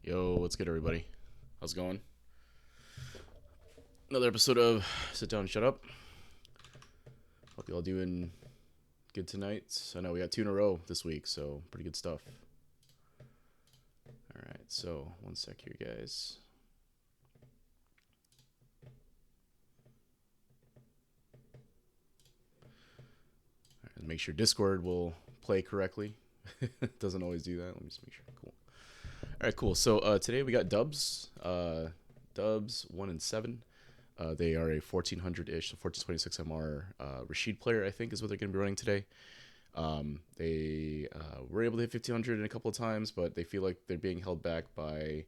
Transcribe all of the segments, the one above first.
Yo, what's good, everybody? How's it going? Another episode of Sit Down and Shut Up. Hope you all doing good tonight. I know we got 2 in a row this week, so pretty good stuff. Alright, so one sec here, guys. All right, make sure Discord will play correctly. It doesn't always do that. Let me just make sure. Cool. Alright, cool. So today we got Dubs. Dubs 1 and 7. They are a 1400-ish, so 1426 MR Rashid player, I think, is what they're going to be running today. They were able to hit 1500 in a couple of times, but they feel like they're being held back by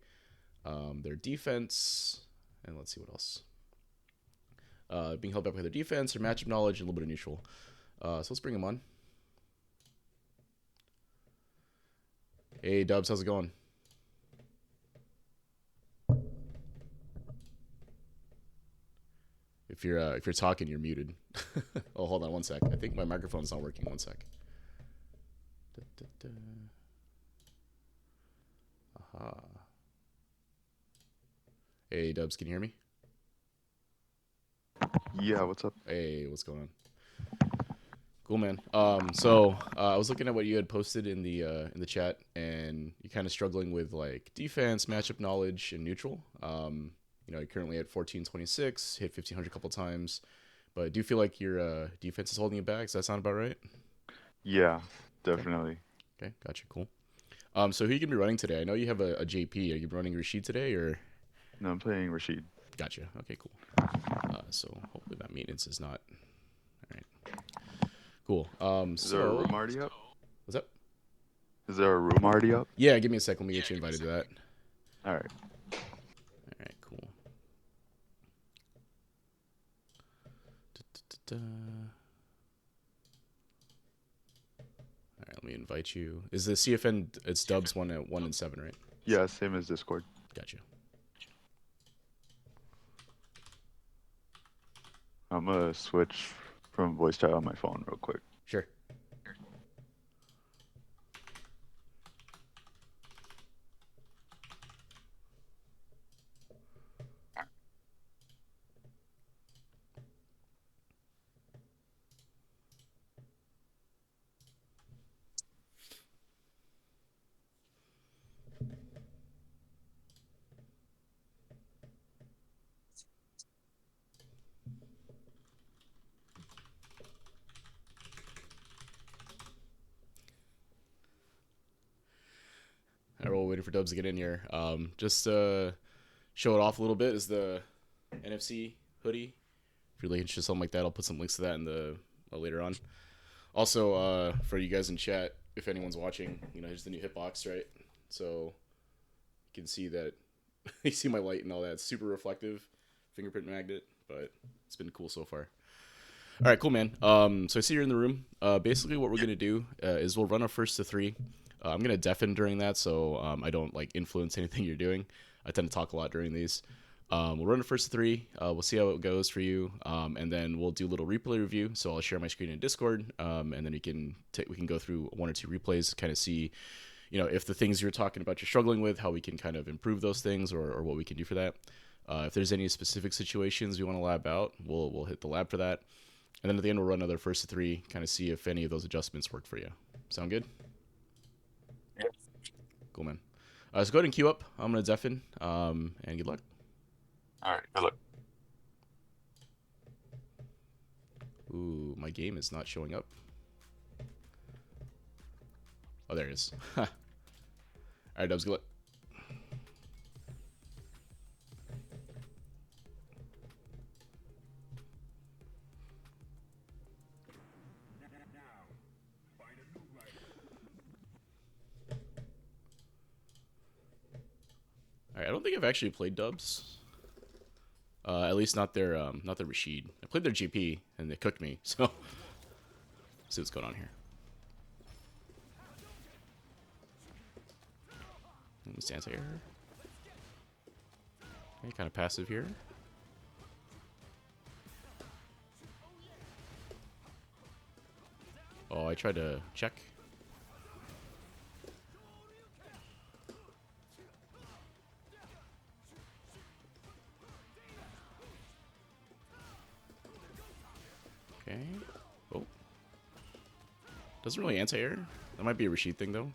their defense. And let's see what else. Being held back by their defense, their matchup knowledge, and a little bit of neutral. So let's bring them on. Hey, Dubs, how's it going? If you're talking, you're muted. Oh, hold on one sec. I think my microphone's not working. One sec. Aha. Hey, Dubs, can you hear me? Yeah, what's up? Hey, what's going on? Cool, man. So I was looking at what you had posted in the chat, and you're kind of struggling with like defense, matchup knowledge, and neutral. You're currently at 1426, hit 1500 a couple times, but I do feel like your defense is holding you back. Does that sound about right? Yeah, Okay. definitely. Okay, gotcha. Cool. So who you gonna be running today? I know you have a JP. Are you running Rashid today, or? No, I'm playing Rashid. Gotcha. Okay, cool. So hopefully that maintenance is not. All right. Cool. Is there a room already up? What's up? Is there a room already up? Yeah, give me a sec. Let me get you invited to that. All right. All right, cool. All right, let me invite you. Is the CFN? It's Dubs 1 at 1 and 7, right? Yeah, same as Discord. Gotcha. I'm gonna switch from voice chat on my phone real quick. Sure. All right, we're waiting for Dubs to get in here. Just show it off a little bit. Is the NFC hoodie? If you're interested in something like that, I'll put some links to that in the later on. Also, for you guys in chat, if anyone's watching, here's the new Hitbox, right? So you can see that you see my light and all that. It's super reflective, fingerprint magnet, but it's been cool so far. All right, cool, man. So I see you're in the room. Basically, what we're gonna do is we'll run a first to 3. I'm gonna deafen during that, so I don't like influence anything you're doing. I tend to talk a lot during these. We'll run a first to 3. We'll see how it goes for you, and then we'll do a little replay review. So I'll share my screen in Discord, and then we can go through 1 or 2 replays, kind of see, if the things you're talking about you're struggling with, how we can kind of improve those things, or what we can do for that. If there's any specific situations we want to lab out, we'll hit the lab for that. And then at the end, we'll run another first to 3, kind of see if any of those adjustments work for you. Sound good? Yep. Cool, man. So go ahead and queue up. I'm going to deafen, and good luck. All right, good luck. Ooh, my game is not showing up. Oh, there it is. All right, Dubs, good luck. All right, I don't think I've actually played Dubs. At least not their Rashid. I played their GP and they cooked me. So let's see what's going on here. Stance here. Okay, kind of passive here. Oh, I tried to check. Okay. Oh. Doesn't really anti-air. That might be a Rashid thing, though.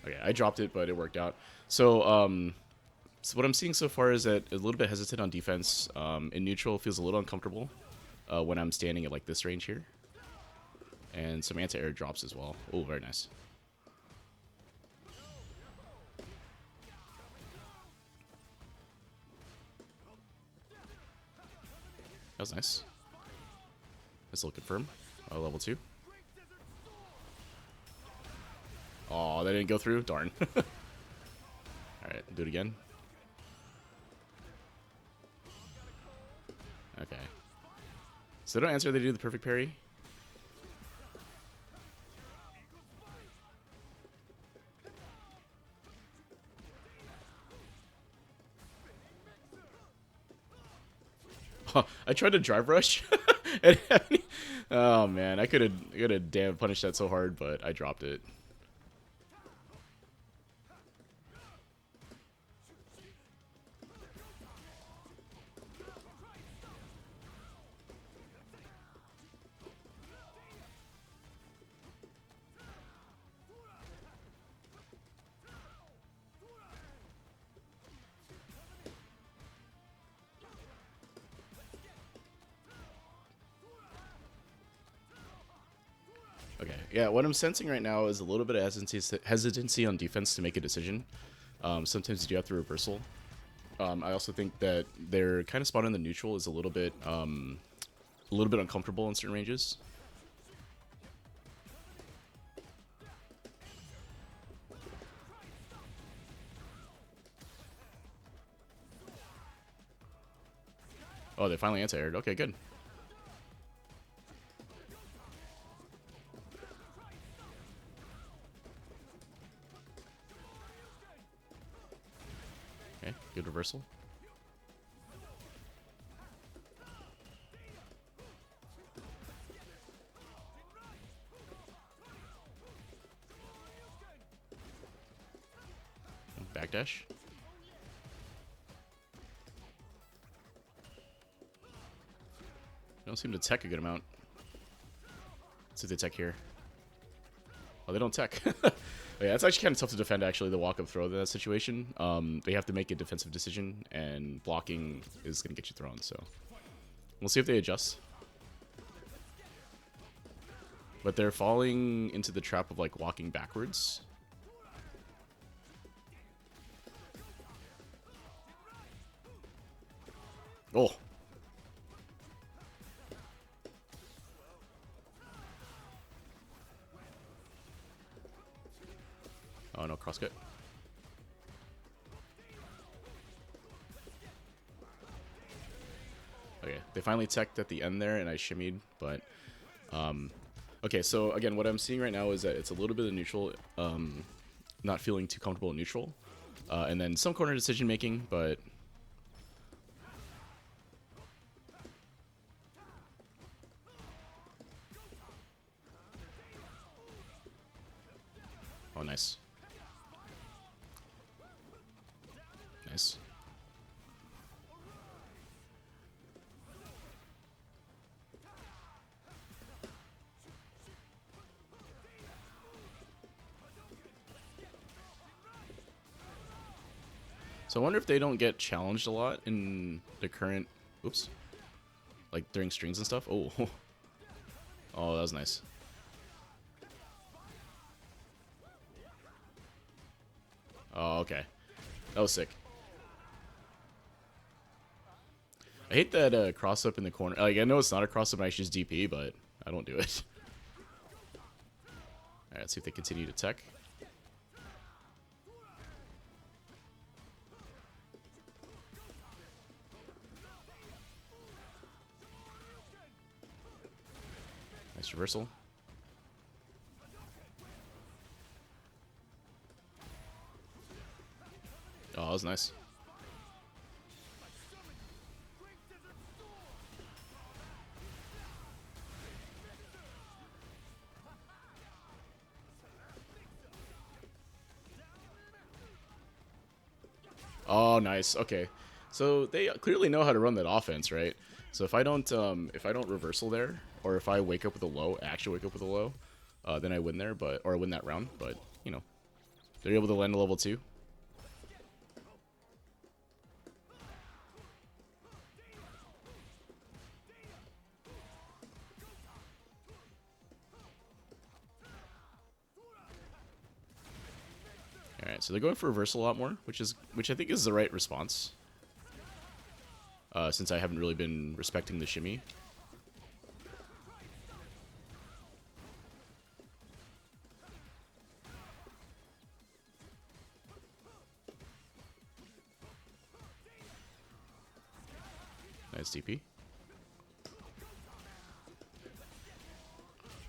Okay, I dropped it, but it worked out. So, so what I'm seeing so far is that a little bit hesitant on defense. In neutral, feels a little uncomfortable when I'm standing at like this range here. And some anti-air drops as well. Oh, very nice. That was nice. This will confirm. Level 2. Oh, that didn't go through? Darn. Alright, do it again. Okay. So they don't answer, they do the perfect parry. Oh, I tried to drive rush. Oh man, I could have damn punished that so hard, but I dropped it. Okay, yeah, what I'm sensing right now is a little bit of hesitancy on defense to make a decision. Sometimes you do have to reversal. I also think that their kind of spot in the neutral is a little bit uncomfortable in certain ranges. Oh, they finally anti-aired. Okay, good. Okay, good reversal. Backdash. Don't seem to tech a good amount. Let's see if they tech here. Oh, they don't tech. Yeah, it's actually kind of tough to defend, actually, the walk-up throw in that situation. They have to make a defensive decision, and blocking is going to get you thrown, so... We'll see if they adjust. But they're falling into the trap of, like, walking backwards. Oh! Oh, no, crosscut. Okay, they finally teched at the end there, and I shimmied, but... okay, so again, what I'm seeing right now is that it's a little bit of neutral, not feeling too comfortable in neutral. And then some corner decision making, but... Oh, nice. Nice. So I wonder if they don't get challenged a lot in the current... Oops. Like during strings and stuff. Oh. Oh, that was nice. Oh, okay. That was sick. I hate that cross-up in the corner. Like, I know it's not a cross-up, I should use DP, but I don't do it. Alright, let's see if they continue to tech. Nice reversal. Oh, that was nice. Oh, nice. Okay, so they clearly know how to run that offense, right? So if I don't reversal there, or if I wake up with a low, actually wake up with a low, then I win there, or I win that round. But you know, they're able to land a level 2. All right, so they're going for reversal a lot more, which I think is the right response. Since I haven't really been respecting the shimmy. Nice TP.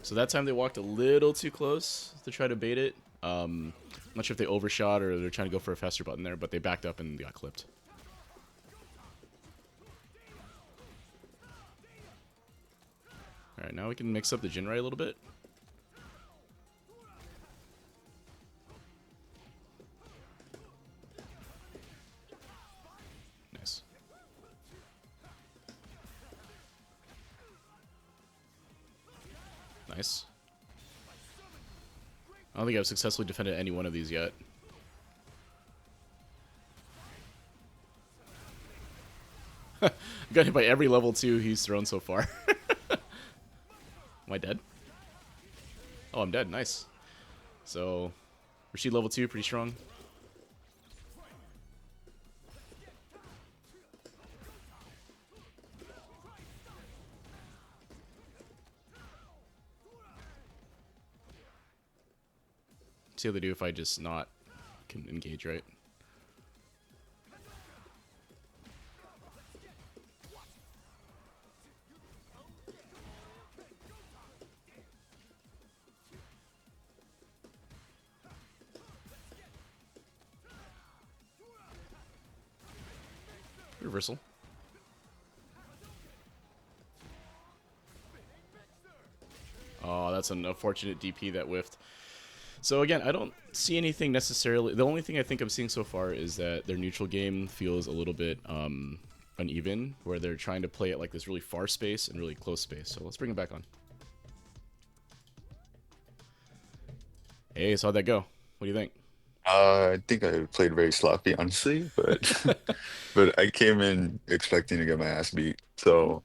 So that time they walked a little too close to try to bait it. I'm not sure if they overshot or they're trying to go for a faster button there, but they backed up and got clipped. Alright, now we can mix up the Jinrai a little bit. Nice. Nice. I don't think I've successfully defended any one of these yet. Got hit by every level 2 he's thrown so far. Am I dead? Oh, I'm dead. Nice. So, Rashid level 2, pretty strong. See how they do if I just not can engage, right? Reversal. Oh, that's an unfortunate DP that whiffed. So again, I don't see anything necessarily. The only thing I think I'm seeing so far is that their neutral game feels a little bit uneven, where they're trying to play it like this really far space and really close space. So let's bring it back on. Hey, so how'd that go? What do you think? I think I played very sloppy, honestly, but but I came in expecting to get my ass beat, so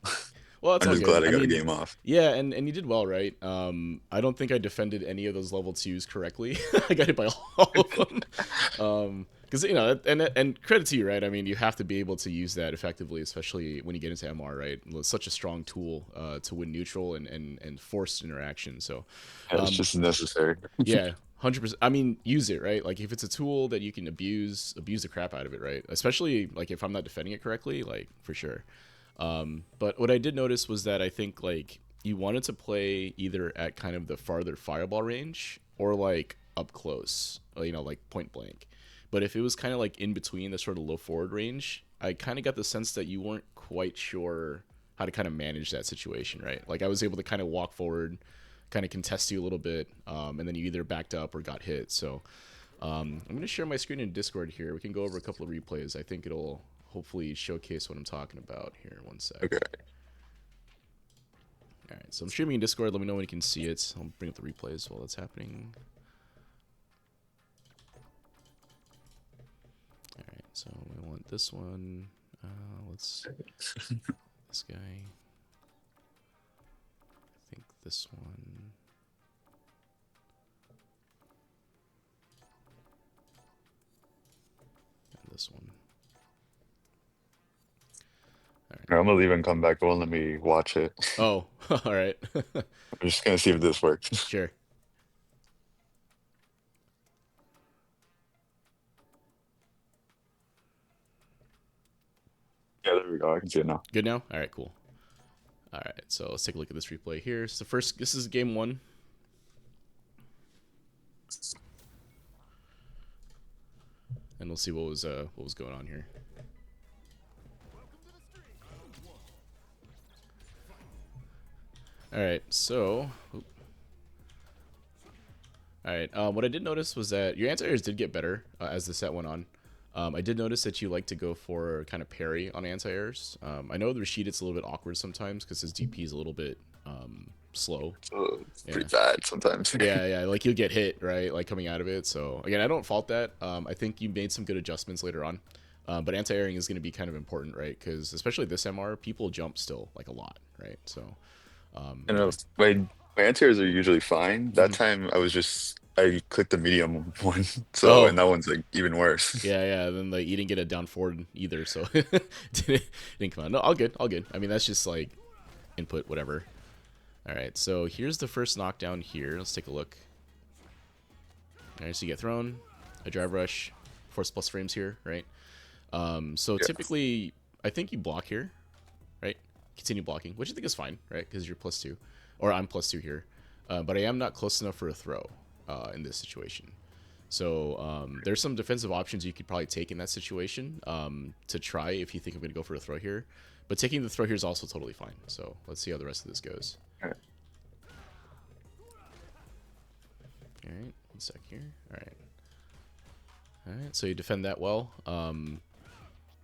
Well, that's I'm all just good. glad I I got a mean, game off. yeah, and you did well, right? I don't think I defended any of those level 2s correctly. I got hit by all of them. Because you know, and credit to you, right? I mean, you have to be able to use that effectively, especially when you get into MR, right? It's such a strong tool to win neutral and forced interaction. So, Yeah, it's just necessary. yeah, 100%. I mean, use it, right? Like if it's a tool that you can abuse the crap out of it, right? Especially like if I'm not defending it correctly, like for sure. But what I did notice was that I think like you wanted to play either at kind of the farther fireball range or like up close, you know, like point blank. But if it was kind of like in between the sort of low forward range, I kind of got the sense that you weren't quite sure how to kind of manage that situation, right? Like I was able to kind of walk forward, kind of contest you a little bit, and then you either backed up or got hit. So I'm going to share my screen in Discord here. We can go over a couple of replays. I think it'll hopefully showcase what I'm talking about here. One sec. Okay. All right, so I'm streaming in Discord. Let me know when you can see it. I'll bring up the replays while that's happening. All right, so we want this one. Let's this guy. I think this one. And this one. All right. I'm gonna leave and come back. It won't let me watch it. Oh, all right. I'm just gonna see if this works. Sure. Yeah, there we go. I can see it now. Good now? All right, cool. All right, so let's take a look at this replay here. So first, this is game 1. And we'll see what was going on here. All right, so all right, what I did notice was that your anti-airs did get better as the set went on. I did notice that you like to go for kind of parry on anti-airs. I know the Rashid, it's a little bit awkward sometimes because his DP is a little bit slow. So it's Yeah. pretty bad sometimes. Yeah, like you'll get hit, right? Like coming out of it. So again, I don't fault that. I think you made some good adjustments later on. But anti-airing is going to be kind of important, right? Because especially this MR, people jump still like a lot, right? So, I know yeah. my anti-airs are usually fine. That Hmm. time I clicked the medium one, so Oh, and that one's like even worse. yeah. Then like you didn't get a down forward either, so didn't come out. No, all good, all good. I mean, that's just like input, whatever. All right, so here's the first knockdown here. Let's take a look. All right, so you get thrown, a drive rush, force plus frames here, right? So Yeah. typically, I think you block here, right? Continue blocking, which I think is fine, right? Because you're +2, or I'm +2 here. But I am not close enough for a throw in this situation. So there's some defensive options you could probably take in that situation to try if you think I'm going to go for a throw here. But taking the throw here is also totally fine. So let's see how the rest of this goes. All right. All right, 1 sec here. All right. All right, so you defend that well.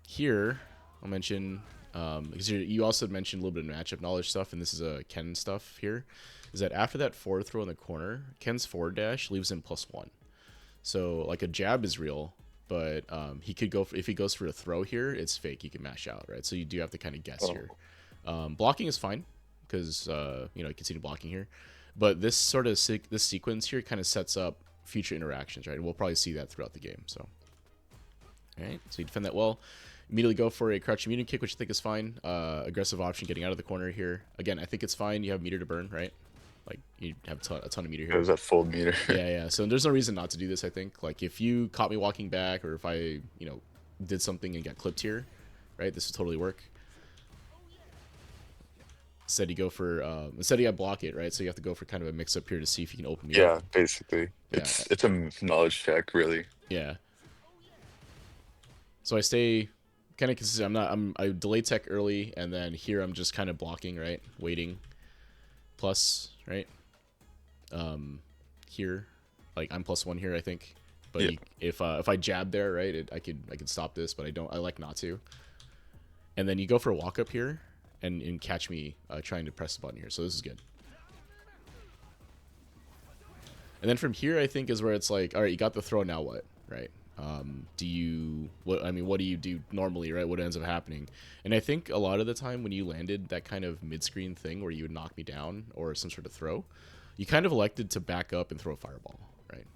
Here, I'll mention, because you also mentioned a little bit of matchup knowledge stuff, and this is a Ken stuff here, is that after that forward throw in the corner, Ken's forward dash leaves him +1. So, like, a jab is real, but he could go, if he goes for a throw here, it's fake. He can mash out, right? So you do have to kind of guess Oh, here. Blocking is fine, because, you continue blocking here. But this sort of, this sequence here kind of sets up future interactions, right? And we'll probably see that throughout the game, so. All right, so you defend that well. Immediately go for a crouch immunity kick, which I think is fine. Aggressive option getting out of the corner here. Again, I think it's fine. You have meter to burn, right? Like, you have a ton of meter it here. was at full meter. Yeah. So there's no reason not to do this, I think. Like, if you caught me walking back or if I, did something and got clipped here, right, this would totally work. Instead you got block it, right? So you have to go for kind of a mix-up here to see if you can open me up. Yeah, basically. Yeah, It's a knowledge check, really. yeah. So I stay kind of consistent. I delay tech early, and then here I'm just kind of blocking, right? Waiting. Plus, right? Here, like I'm +1 here, I think. But Yeah. if I jab there, right, I could stop this, but I don't. I like not to. And then you go for a walk up here, and catch me trying to press the button here. So this is good. And then from here, I think is where it's like, all right, you got the throw. Now what, right? What do you do normally, right? What ends up happening? And I think a lot of the time when you landed that kind of mid-screen thing where you would knock me down or some sort of throw, you kind of elected to back up and throw a fireball, right?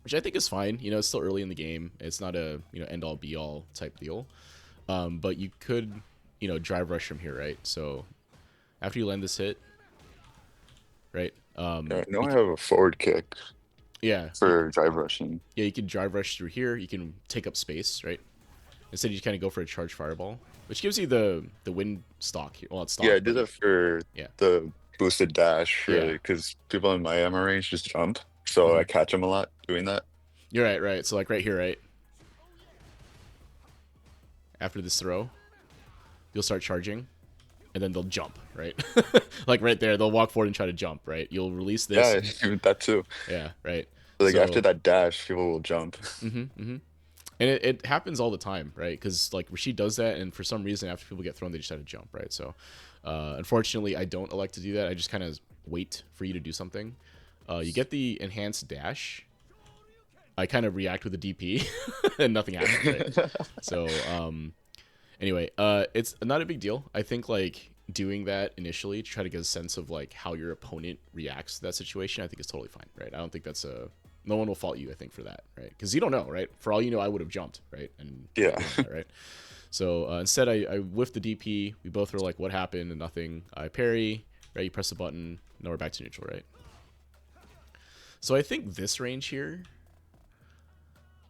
Which I think is fine. It's still early in the game. It's not a end-all be-all type deal. But you could drive rush from here, right? So after you land this hit, right? Yeah, I know I have a forward kick Yeah, for drive rushing. yeah, you can drive rush through here. You can take up space, right? Instead, you kind of go for a charge fireball, which gives you the wind stock here. Well, it's stock, Yeah, I but did that for yeah, the boosted dash, really, yeah. because people in my MR range just jump, so I Hmm. catch them a lot doing that. You're right, right. So like right here, right after this throw, you'll start charging, and then they'll jump, right? Like right there, they'll walk forward and try to jump, right? You'll release this. Yeah, that too. Yeah, right. Like after So, that dash, people will jump. and it happens all the time, right? Because like Rashid does that, and for some reason, after people get thrown, they just try to jump, right? So, unfortunately, I don't elect to do that. I just kind of wait for you to do something. You get the enhanced dash. I kind of react with the DP, and nothing happens, right? So, anyway, it's not a big deal. I think like doing that initially to try to get a sense of like how your opponent reacts to that situation, I think is totally fine, right? I don't think that's no one will fault you, I think, for that, right? Because you don't know, right? For all you know, I would have jumped, right? And Yeah. that, right? So instead, I whiffed the DP. We both were like, "What happened?" And nothing. I parry, right? You press the button. Now we're back to neutral, right? So I think this range here.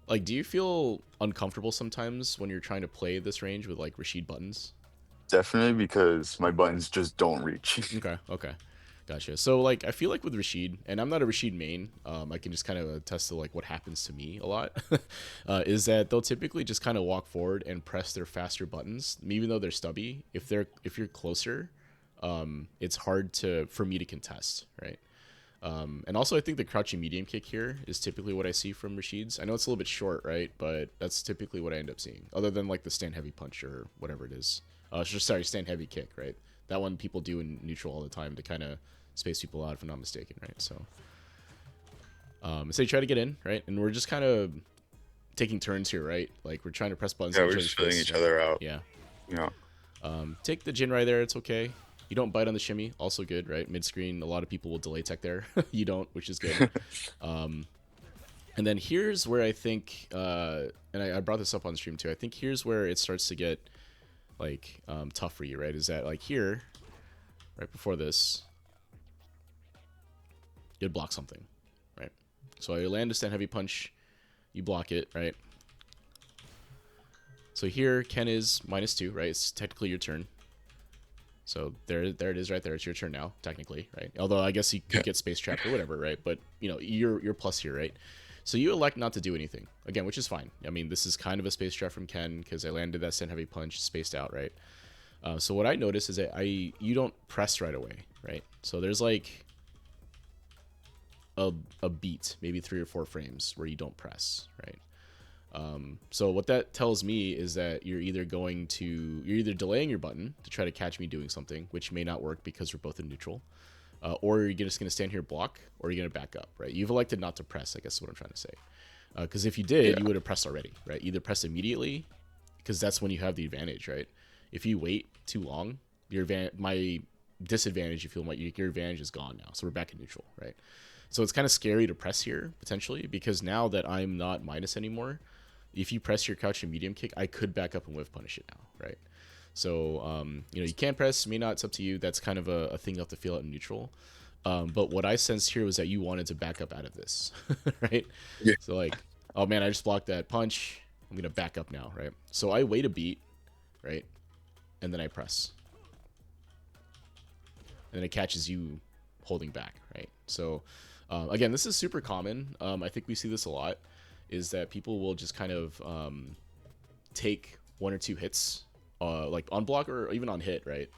Like, do you feel uncomfortable sometimes when you're trying to play this range with like Rashid buttons? Definitely because my buttons just don't reach. Okay, gotcha. So like, I feel like with Rashid, and I'm not a Rashid main, I can just kind of attest to like what happens to me a lot, is that they'll typically just kind of walk forward and press their faster buttons, even though they're stubby. If you're closer, it's hard for me to contest, right? And also, I think the crouching medium kick here is typically what I see from Rashid's. I know it's a little bit short, right? But that's typically what I end up seeing, other than like the stand heavy punch or whatever it is. Sorry, stand heavy kick, right? That one people do in neutral all the time to kind of space people out, if I'm not mistaken, right? So you try to get in, right? And we're just kind of taking turns here, right? Like we're trying to press buttons Yeah, in we're each just other's filling face. each other out. Yeah. Yeah. Take the Jin right there. It's okay. You don't bite on the shimmy. Also good, right? Mid screen, a lot of people will delay tech there. You don't, which is good. And then here's where I think, and I brought this up on stream too. I think here's where it starts to get like tough for you, right? Is that like here, right before this, you'd block something, right? So you land a stand heavy punch, you block it, right? So here, Ken is -2, right? It's technically your turn. So there it is right there. It's your turn now, technically, right? Although I guess he could get space trapped or whatever, right? But you know, you're plus here, right? So you elect not to do anything again, which is fine. I mean, this is kind of a space trap from Ken because I landed that stand heavy punch, spaced out, right? So what I notice is that you don't press right away, right? So there's like a beat, maybe 3 or 4 frames where you don't press, right? So what that tells me is that you're either delaying your button to try to catch me doing something, which may not work because we're both in neutral, or you're just going to stand here block, or you're going to back up, right? You've elected not to press, I guess is what I'm trying to say. Because if you did, you would have pressed already, right? Either press immediately, because that's when you have the advantage, right? If you wait too long, my disadvantage, you feel like your advantage is gone now. So we're back in neutral, right? So it's kind of scary to press here, potentially, because now that I'm not minus anymore, if you press your crouch and medium kick, I could back up and whiff punish it now, right? So, you know, you can press, may not, it's up to you. That's kind of a thing you have to feel out in neutral. But what I sensed here was that you wanted to back up out of this, right? Yeah. So like, oh man, I just blocked that punch. I'm going to back up now, right? So I wait a beat, right? And then I press. And then it catches you holding back, right? So, again, this is super common. I think we see this a lot. Is that people will just kind of take 1 or 2 hits, like on block or even on hit, right?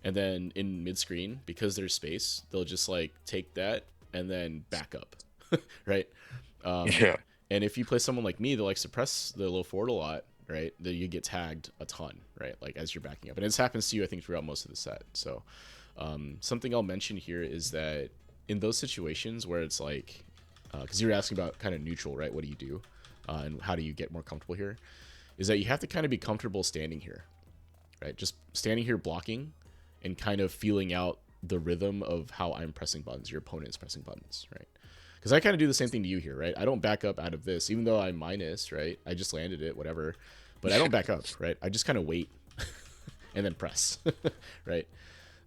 And then in mid screen, because there's space, they'll just like take that and then back up, right? Yeah. And if you play someone like me that likes to press the low forward a lot, right, then you get tagged a ton, right? Like as you're backing up, and this happens to you, I think, throughout most of the set. So something I'll mention here is that in those situations where it's like, because you're asking about kind of neutral, right? What do you do? And how do you get more comfortable here? Is that you have to kind of be comfortable standing here, right? Just standing here blocking and kind of feeling out the rhythm of how I'm pressing buttons, your opponent is pressing buttons, right? Because I kind of do the same thing to you here, right? I don't back up out of this, even though I'm minus, right? I just landed it, whatever. But I don't back up, right? I just kind of wait and then press, right?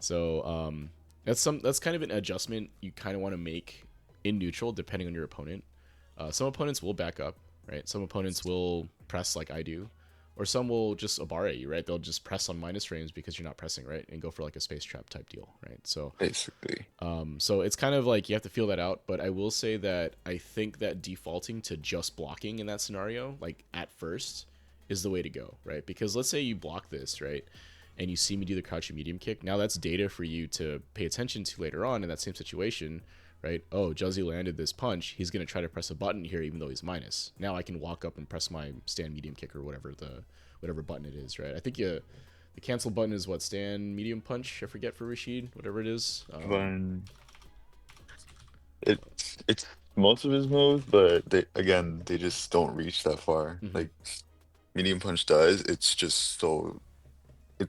So that's kind of an adjustment you kind of want to make in neutral, depending on your opponent. Some opponents will back up, right? Some opponents will press like I do, or some will just abare you, right? They'll just press on minus frames because you're not pressing, right? And go for like a space trap type deal, right? So Basically. so it's kind of like you have to feel that out. But I will say that I think that defaulting to just blocking in that scenario, like at first, is the way to go, right? Because let's say you block this, right? And you see me do the crouch and medium kick. Now that's data for you to pay attention to later on in that same situation, right? Oh, Juzzy landed this punch. He's going to try to press a button here even though he's minus. Now I can walk up and press my stand medium kick or whatever button it is, right? I think the cancel button is what, stand medium punch? I forget for Rashid, whatever it is. Then it's most of his moves, but they just don't reach that far. Mhm. Like medium punch does, it's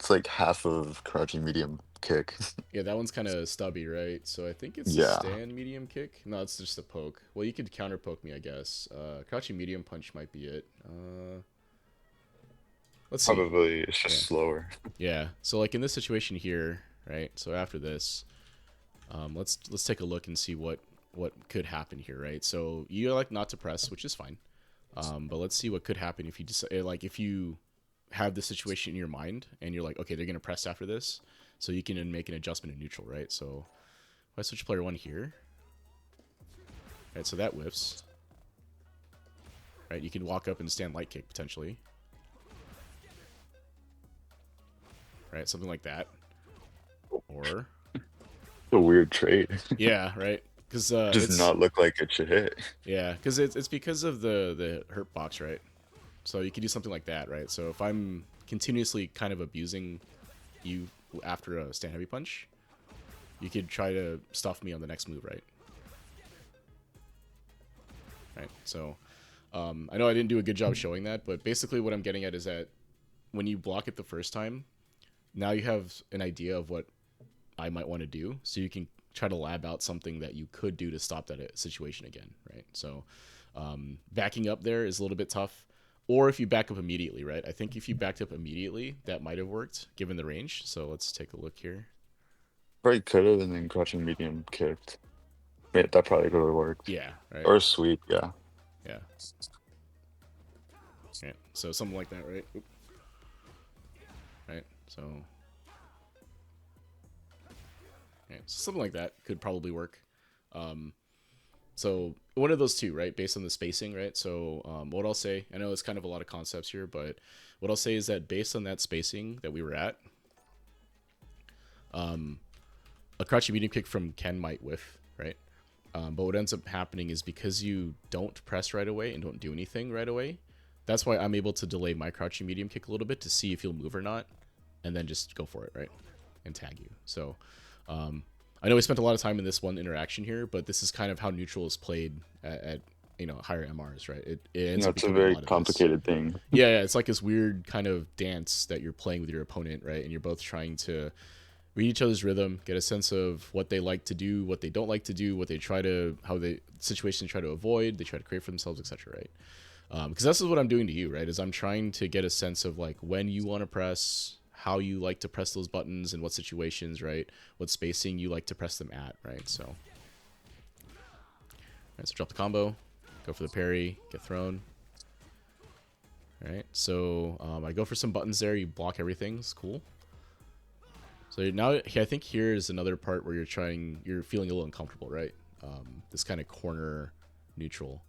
like half of crouching medium kick. Yeah, that one's kind of stubby, right? So I think it's a Yeah. stand medium kick. No, it's just a poke. Well, you could counter poke me, I guess. Crouching medium punch might be it. Let's see. Probably it's just Yeah. slower. Yeah. So like in this situation here, right? So after this, let's take a look and see what could happen here, right? So you like not to press, which is fine. But let's see what could happen if you just like if you have the situation in your mind and you're like, okay, they're gonna press after this, so you can make an adjustment in neutral, right? So if I switch player 1 here, right? So that whiffs, right? You can walk up and stand light kick potentially, right? Something like that, or A weird trait. yeah, right? because Does it's not look like it should hit. yeah, because it's because of the hurt box, right? So you could do something like that, right? So if I'm continuously kind of abusing you after a stand heavy punch, you could try to stuff me on the next move, right? Right. So I know I didn't do a good job showing that, but basically what I'm getting at is that when you block it the first time, now you have an idea of what I might want to do, so you can try to lab out something that you could do to stop that situation again, right? So backing up there is a little bit tough, or if you back up immediately, right? I think if you backed up immediately, that might have worked given the range. So let's take a look here. Probably could have, and then crouching medium kicked. Yeah, that probably could have worked. Yeah, right. Or sweep, yeah. Yeah. Right. So something like that, right? Oop. Right. So, right. So something like that could probably work. So one of those two, right? Based on the spacing, right? So what I'll say, I know it's kind of a lot of concepts here, but what I'll say is that based on that spacing that we were at, a crouching medium kick from Ken might whiff, right? But what ends up happening is because you don't press right away and don't do anything right away, that's why I'm able to delay my crouching medium kick a little bit to see if you'll move or not, and then just go for it, right? And tag you. So I know we spent a lot of time in this one interaction here, but this is kind of how neutral is played at higher MRs, right? It ends No, up it's a becoming a very lot of this. complicated thing. Yeah, it's like this weird kind of dance that you're playing with your opponent, right? And you're both trying to read each other's rhythm, get a sense of what they like to do, what they don't like to do, what they try to, how they situations try to avoid, they try to create for themselves, etc. Right? Because this is what I'm doing to you, right? Is I'm trying to get a sense of like when you want to press, how you like to press those buttons, and what situations, right? What spacing you like to press them at, right? So, all right, so drop the combo, go for the parry, get thrown. All right, so I go for some buttons there. You block everything. It's cool. So now I think here is another part where you're feeling a little uncomfortable, right? This kind of corner neutral.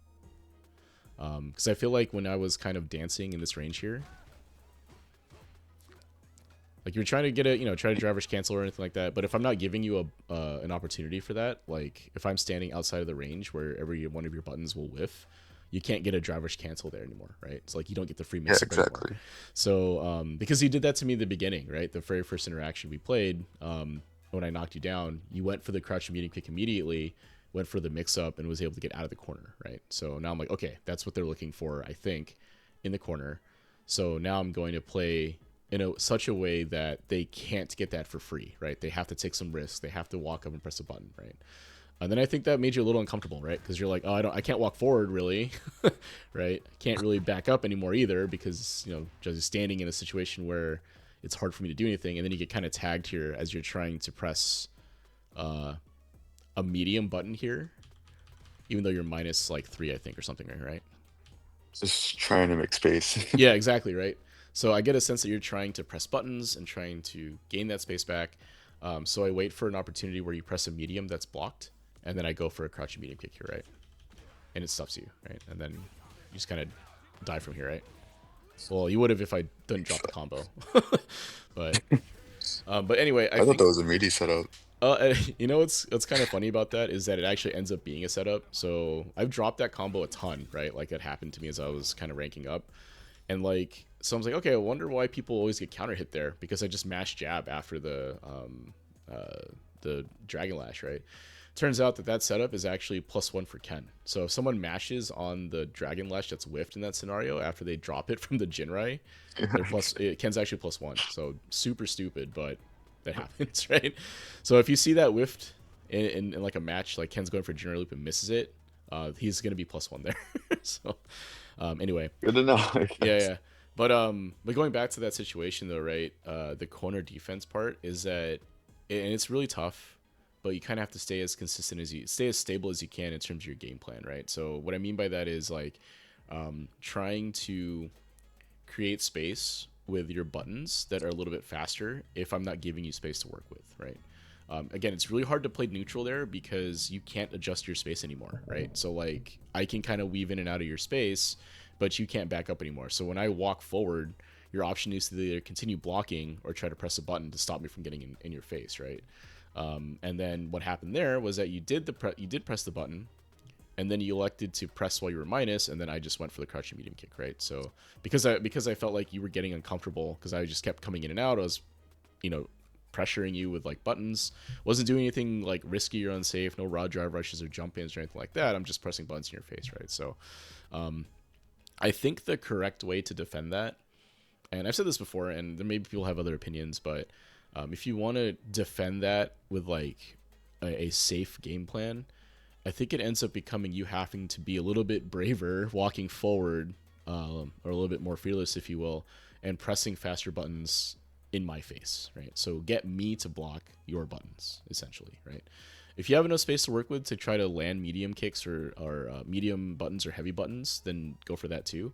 Because I feel like when I was kind of dancing in this range here, like you're trying to get a, try to driver's cancel or anything like that. But if I'm not giving you an opportunity for that, like if I'm standing outside of the range where every one of your buttons will whiff, you can't get a driver's cancel there anymore, right? It's like you don't get the free Yeah, mix up anymore. exactly. So because you did that to me at the beginning, right? The very first interaction we played, when I knocked you down, you went for the crouching medium kick immediately, went for the mix up, and was able to get out of the corner, right? So now I'm like, okay, that's what they're looking for, I think, in the corner. So now I'm going to play in such a way that they can't get that for free, right? They have to take some risks. They have to walk up and press a button, right? And then I think that made you a little uncomfortable, right? Because you're like, oh, I can't walk forward really, right? I can't really back up anymore either because just standing in a situation where it's hard for me to do anything, and then you get kind of tagged here as you're trying to press a medium button here, even though you're minus like 3, I think, or something, right? Just trying to make space. Yeah, exactly, right. So I get a sense that you're trying to press buttons and trying to gain that space back. So I wait for an opportunity where you press a medium that's blocked, and then I go for a crouching medium kick here, right? And it stuffs you, right? And then you just kind of die from here, right? Well, you would have if I didn't drop the combo. But anyway, I I thought think that was a meaty setup. what's kind of funny about that is that it actually ends up being a setup. So I've dropped that combo a ton, right? Like it happened to me as I was kind of ranking up, and like so I was like, okay, I wonder why people always get counter hit there because I just mashed jab after the Dragon Lash, right? Turns out that setup is actually +1 for Ken. So if someone mashes on the Dragon Lash that's whiffed in that scenario after they drop it from the Jinrai, Ken's actually +1. So super stupid, but that happens, right? So if you see that whiffed in like a match, like Ken's going for Jinrai loop and misses it, he's gonna be +1 there. So anyway, Good to know, I yeah, guess. yeah. But going back to that situation though, right? The corner defense part is that, and it's really tough, but you kind of have to stay as consistent as stay as stable as you can in terms of your game plan, right? So what I mean by that is like trying to create space with your buttons that are a little bit faster if I'm not giving you space to work with, right? Again, it's really hard to play neutral there because you can't adjust your space anymore, right? So like I can kind of weave in and out of your space, but you can't back up anymore. So when I walk forward, your option is to either continue blocking or try to press a button to stop me from getting in your face, right? And then what happened there was that you did press the button, and then you elected to press while you were minus, and then I just went for the crouching medium kick, right? So because I felt like you were getting uncomfortable because I just kept coming in and out, I was, pressuring you with like buttons. Wasn't doing anything like risky or unsafe. No raw drive rushes or jump ins or anything like that. I'm just pressing buttons in your face, right? So, I think the correct way to defend that, and I've said this before, and there maybe people have other opinions, but if you want to defend that with like a safe game plan, I think it ends up becoming you having to be a little bit braver walking forward, or a little bit more fearless, if you will, and pressing faster buttons in my face, right? So get me to block your buttons, essentially, right? If you have enough space to work with to try to land medium kicks or medium buttons or heavy buttons, then go for that too.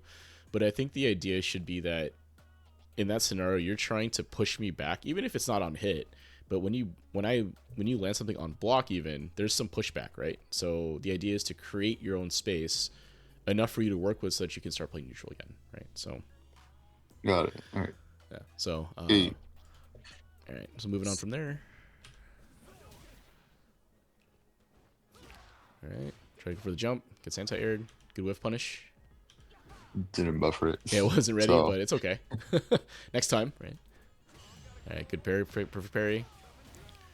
But I think the idea should be that in that scenario, you're trying to push me back, even if it's not on hit. But when you land something on block, even there's some pushback, right? So the idea is to create your own space enough for you to work with, so that you can start playing neutral again, right? So Got it. All right. yeah. So Hey, all right. So moving on from there. All right. Try for the jump. Gets anti-aired. Good whiff punish. didn't buffer it. Yeah, it wasn't ready, So but it's okay. Next time, right? All right. Good parry. Perfect parry.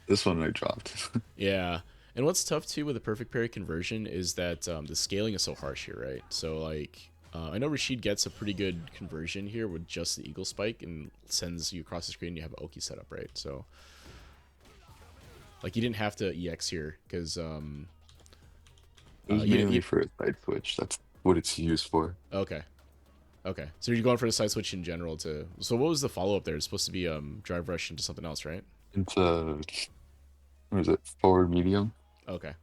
this one I dropped. Yeah. And what's tough too with the perfect parry conversion is that the scaling is so harsh here, right? So like, I know Rashid gets a pretty good conversion here with just the eagle spike and sends you across the screen. And you have Oki set up, right? So like, you didn't have to EX here because It was you didn't. mainly for a side switch. That's what it's used for. Okay. Okay. So you're going for the side switch in general to. So what was the follow up there? It's supposed to be drive rush into something else, right? Into what is it? Forward medium. Okay.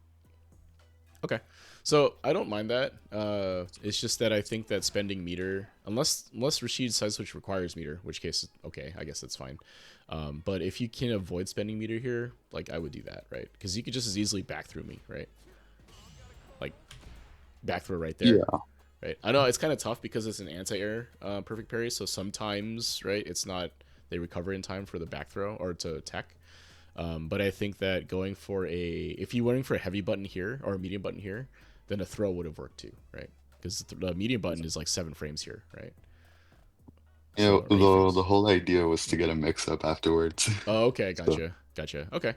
Okay. So I don't mind that. It's just that I think that spending meter, unless Rashid's side switch requires meter, which case, okay, I guess that's fine. But if you can avoid spending meter here, like, I would do that, right? Because you could just as easily back through me, right? Like, back throw right there, Yeah. right? I know it's kind of tough because it's an anti-air perfect parry, so sometimes, right, it's not, they recover in time for the back throw or to tech. But I think that if you went for a heavy button here or a medium button here, then a throw would have worked too, right? Because the medium button is like 7 frames here, right? You know, So, or 8 the frames. whole idea was to get a mix up afterwards. Oh, okay, So gotcha. Okay,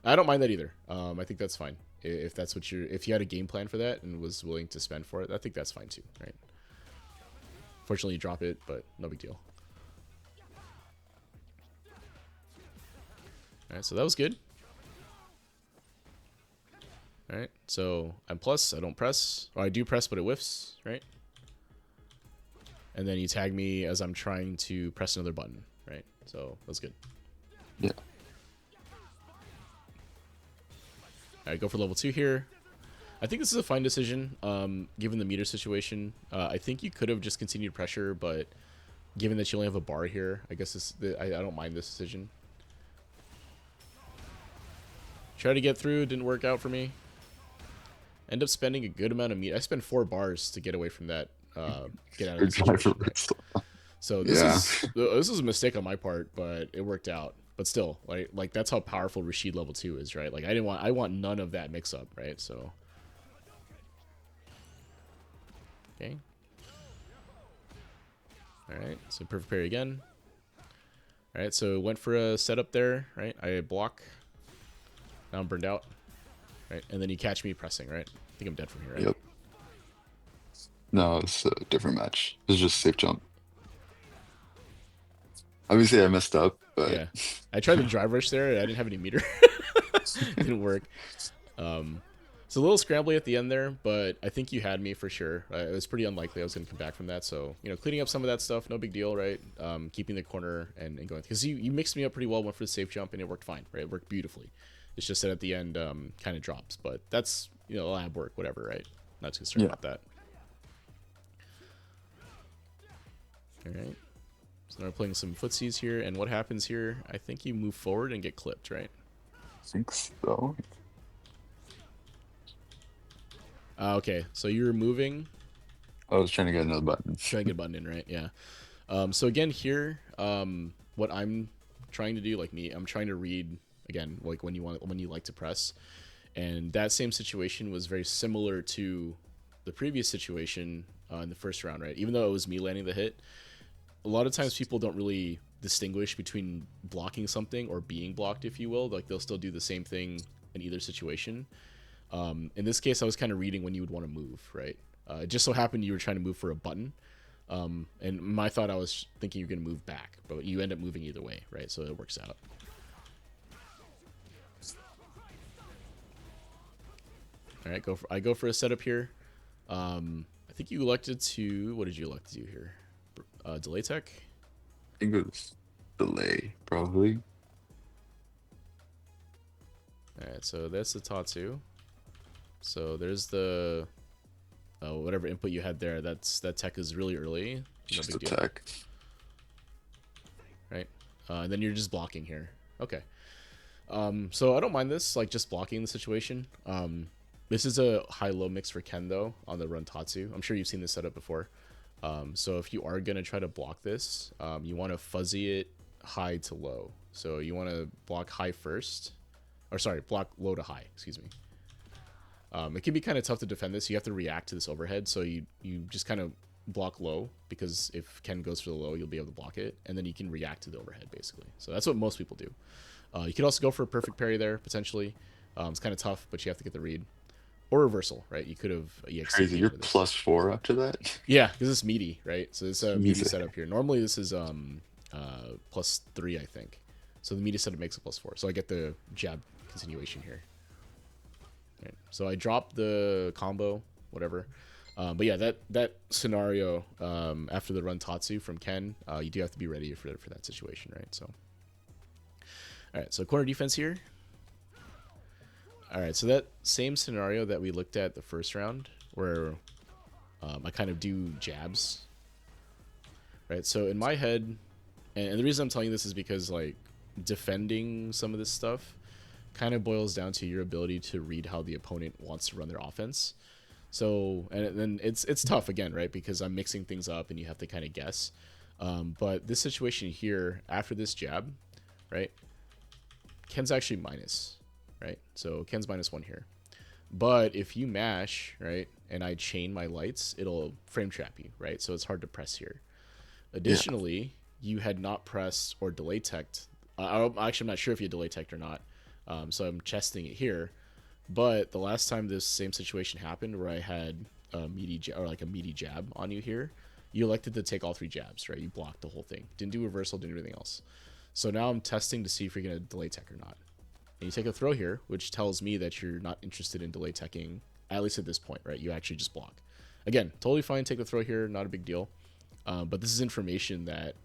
I don't mind that either. I think that's fine. If that's what if you had a game plan for that and was willing to spend for it, I think that's fine too, right? Fortunately, you drop it, but no big deal. All right, so that was good. All right, so I'm plus. I don't press. Or I do press, but it whiffs, right? And then you tag me as I'm trying to press another button, right? So that's good. yeah. All right, go for level 2 here. I think this is a fine decision, given the meter situation. I think you could have just continued pressure, but given that you only have a bar here, I guess I don't mind this decision. Try to get through, didn't work out for me. End up spending a good amount of meter. I spent 4 bars to get away from that, get out of Or the driver situation, right? whistle. So Yeah. this is a mistake on my part, but it worked out. But still, like that's how powerful Rashid level 2 is, right? Like I want none of that mix up, right? So okay. All right, so perfect parry again. All right, so went for a setup there, right? I block. Now I'm burned out, right? And then you catch me pressing, right? I think I'm dead from here, right? Yep. No, it's a different match. It's just safe jump. Obviously, I messed up, but Yeah. I tried the drive rush there. I didn't have any meter. Didn't work. It's a little scrambly at the end there, but I think you had me for sure. It was pretty unlikely I was going to come back from that. So, cleaning up some of that stuff, no big deal, right? Keeping the corner and going. Because you mixed me up pretty well, went for the safe jump, and it worked fine, right? It worked beautifully. It's just that at the end, kind of drops. But that's, lab work, whatever, right? Not too concerned yeah. about that. All right. So now we're playing some footsies here. And what happens here? I think you move forward and get clipped, right? I think so. Okay, so you're moving. I was trying to get another button. Trying to get a button in, right? Yeah. So again here, what I'm trying to do, like me, I'm trying to read again, like when you like to press. And that same situation was very similar to the previous situation in the first round, right? Even though it was me landing the hit, a lot of times people don't really distinguish between blocking something or being blocked, if you will. Like they'll still do the same thing in either situation. In this case, I was kind of reading when you would want to move, right? It just so happened you were trying to move for a button. And my thought, I was thinking you're going to move back, but you end up moving either way, right? So it works out. All right, I go for a setup here. I think you elected to, what did you elect to do here? Delay tech? I think it was delay, probably. All right, so that's the Tatsu. So there's the whatever input you had there. That tech is really early. No Just big deal. attack. Right, and then you're just blocking here. Okay. So I don't mind this, like just blocking the situation. This is a high-low mix for Ken though on the run Tatsu. I'm sure you've seen this setup before. So if you are gonna try to block this, you want to fuzzy it high to low. So you want to block high first, or sorry, block low to high. Excuse me. It can be kind of tough to defend this. You have to react to this overhead, so you just kind of block low, because if Ken goes for the low, you'll be able to block it, and then you can react to the overhead basically. So that's what most people do. You could also go for a perfect parry there potentially. It's kind of tough, but you have to get the read. Or reversal, right? You could have Crazy, you're +4 after that? Yeah, because it's meaty, right? So it's a meaty Easy. setup here. Normally this is +3, I think. So the meaty setup makes it +4. So I get the jab continuation here. Right. So I drop the combo, whatever. But yeah, that scenario after the run Tatsu from Ken, you do have to be ready for that situation, right? So, all right. So corner defense here. All right, so that same scenario that we looked at the first round, where I kind of do jabs, right? So in my head, and the reason I'm telling you this is because like defending some of this stuff kind of boils down to your ability to read how the opponent wants to run their offense. So, and then it's tough again, right? Because I'm mixing things up and you have to kind of guess. But this situation here, after this jab, right? Ken's actually minus. Right, so Ken's -1 here, but if you mash, right, and I chain my lights, it'll frame trap you, right? So it's hard to press here. Additionally, you had not pressed or delay teched. Actually, I'm not sure if you delay teched or not, so I'm chesting it here. But the last time this same situation happened, where I had a meaty jab on you here, you elected to take all 3 jabs, right? You blocked the whole thing, didn't do reversal, didn't do anything else. So now I'm testing to see if you're gonna delay tech or not. And you take a throw here, which tells me that you're not interested in delay teching, at least at this point, right? You actually just block. Again, totally fine, take the throw here, not a big deal. But this is information that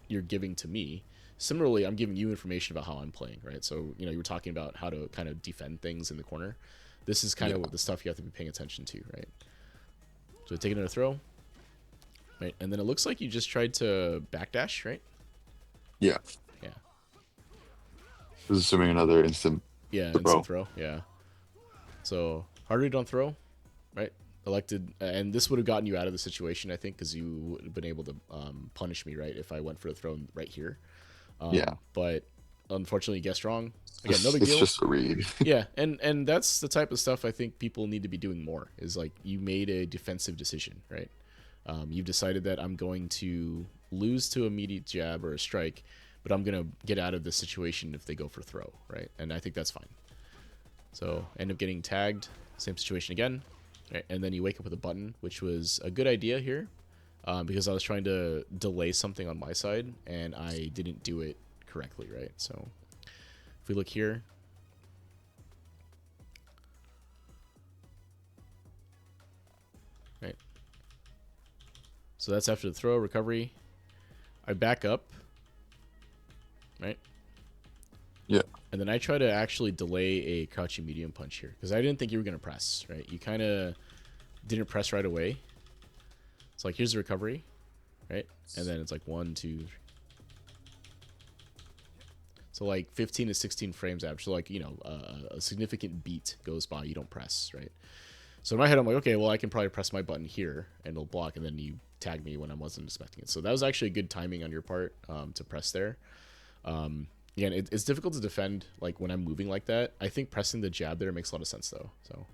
you're giving to me. Similarly, I'm giving you information about how I'm playing, right? So, you were talking about how to kind of defend things in the corner. This is kind of what the stuff you have to be paying attention to, right? So take another throw, right? And then it looks like you just tried to backdash, right? Yeah. Yeah. This is assuming another instant instant throw. Yeah. So hard read on throw, right? Elected, and this would have gotten you out of the situation, I think, because you would have been able to punish me, right, if I went for a throw right here. But unfortunately, you guessed wrong. Again, no big deal. It's just a read. Yeah, and that's the type of stuff I think people need to be doing more. Is like you made a defensive decision, right? You've decided that I'm going to lose to a meaty jab or a strike, but I'm going to get out of this situation if they go for throw, right? And I think that's fine. So end up getting tagged, same situation again, right? And then you wake up with a button, which was a good idea here because I was trying to delay something on my side, and I didn't do it correctly, right? So if we look here, right? So that's after the throw, recovery. I back up, right? Yeah. And then I try to actually delay a crouching medium punch here because I didn't think you were going to press, right? You kind of didn't press right away. It's like, here's the recovery, right? And then it's like 1, 2, 3. So like 15 to 16 frames after, so like, a significant beat goes by, you don't press, right? So in my head, I'm like, okay, well, I can probably press my button here and it'll block, and then you tag me when I wasn't expecting it. So that was actually good timing on your part to press there. Again, it's difficult to defend like when I'm moving like that. I think pressing the jab there makes a lot of sense though. So,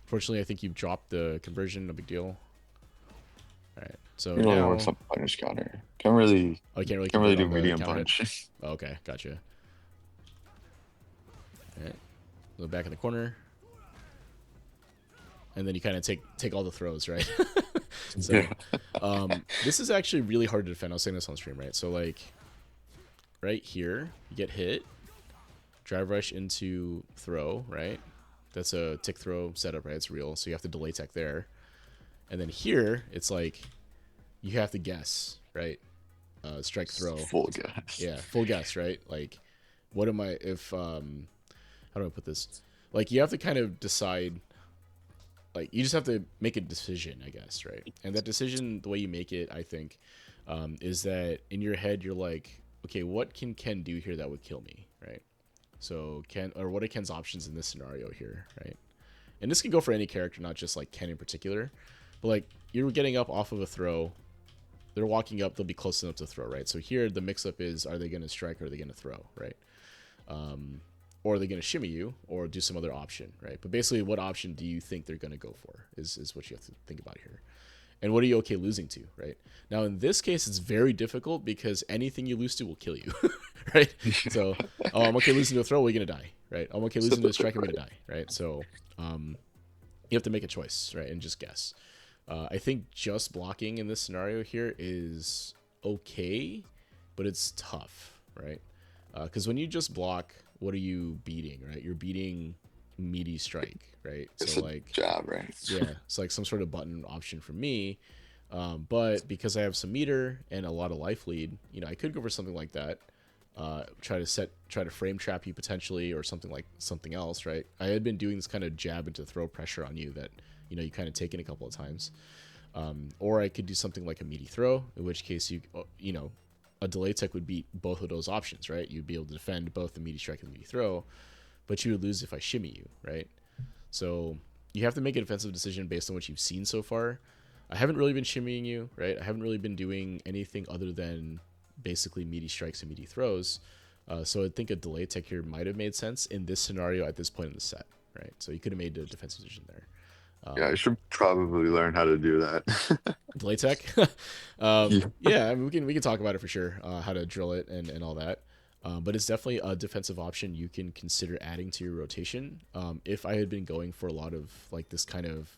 fortunately, I think you've dropped the conversion. No big deal. All right. So It only now, works on punish counter. Can't really convert do on the medium counter hit. punch. Oh, okay, gotcha. All right. Go back in the corner, and then you kind of take all the throws, right? So, Yeah. this is actually really hard to defend. I was saying this on stream, right? So like, right here, you get hit, drive rush into throw, right? That's a tick throw setup, right? It's real, so you have to delay tech there. And then here, it's like you have to guess, right? Strike throw. Full gas. Yeah, full guess, right? Like, what am I, if, how do I put this? Like, you have to kind of decide, like, you just have to make a decision, I guess, right? And that decision, the way you make it, I think, is that in your head, you're like, okay, what can Ken do here that would kill me, right? So what are Ken's options in this scenario here, right? And this can go for any character, not just like Ken in particular. But like you're getting up off of a throw, they're walking up, they'll be close enough to throw, right? So here the mix-up is: are they going to strike or are they going to throw, right? Or are they going to shimmy you or do some other option, right? But basically, what option do you think they're going to go for is what you have to think about here. And what are you okay losing to, right? Now, in this case, it's very difficult because anything you lose to will kill you, right? So, oh, I'm okay losing to a throw, we're going to die, right? I'm okay losing to a strike, I'm going to die, right? So, you have to make a choice, right? And just guess. I think just blocking in this scenario here is okay, but it's tough, right? Because when you just block, what are you beating, right? You're beating meaty strike, right? It's So a like, jab, right? yeah, it's like some sort of button option for me. But because I have some meter and a lot of life lead, you know, I could go for something like that. Try to frame trap you potentially, or something else, right? I had been doing this kind of jab into throw pressure on you that, you know, you kind of taken a couple of times. Or I could do something like a meaty throw, in which case you know, a delay tech would beat both of those options, right? You'd be able to defend both the meaty strike and the meaty throw, but you would lose if I shimmy you, right? So you have to make a defensive decision based on what you've seen so far. I haven't really been shimmying you, right? I haven't really been doing anything other than basically meaty strikes and meaty throws. So I think a delay tech here might have made sense in this scenario at this point in the set, right? So you could have made a defensive decision there. Yeah, I should probably learn how to do that. Delay tech. Yeah. Yeah, I mean, we can talk about it for sure, how to drill it and all that. But it's definitely a defensive option you can consider adding to your rotation. If I had been going for a lot of like this kind of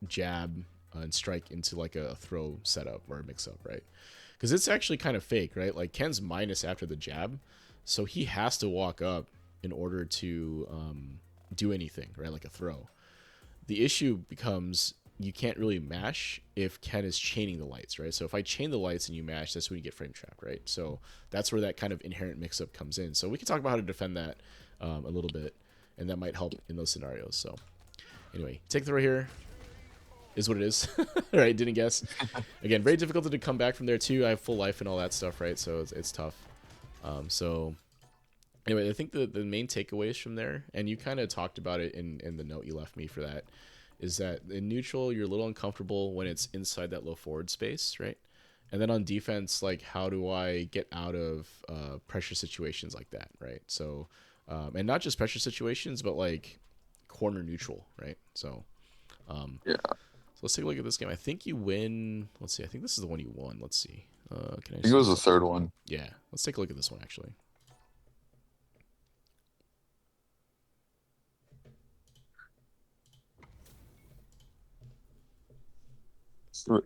jab and strike into like a throw setup or a mix up, right? Because it's actually kind of fake, right? Like Ken's minus after the jab, so he has to walk up in order to do anything, right? Like a throw. The issue becomes you can't really mash if Ken is chaining the lights, right? So if I chain the lights and you mash, that's when you get frame trapped, right? So that's where that kind of inherent mix-up comes in. So we can talk about how to defend that a little bit, and that might help in those scenarios. So anyway, take the throw here is what it is. All right, didn't guess. Again, very difficult to come back from there too. I have full life and all that stuff, right? So it's tough. So anyway, I think the main takeaways from there, and you kind of talked about it in the note you left me for that, is that in neutral, you're a little uncomfortable when it's inside that low forward space, right? And then on defense, like, how do I get out of pressure situations like that, right? So, and not just pressure situations, but like corner neutral, right? So, Yeah. so let's take a look at this game. I think you win. Let's see. I think this is the one you won. Let's see. Can I I think it see was the this? third one. Yeah. Let's take a look at this one, actually.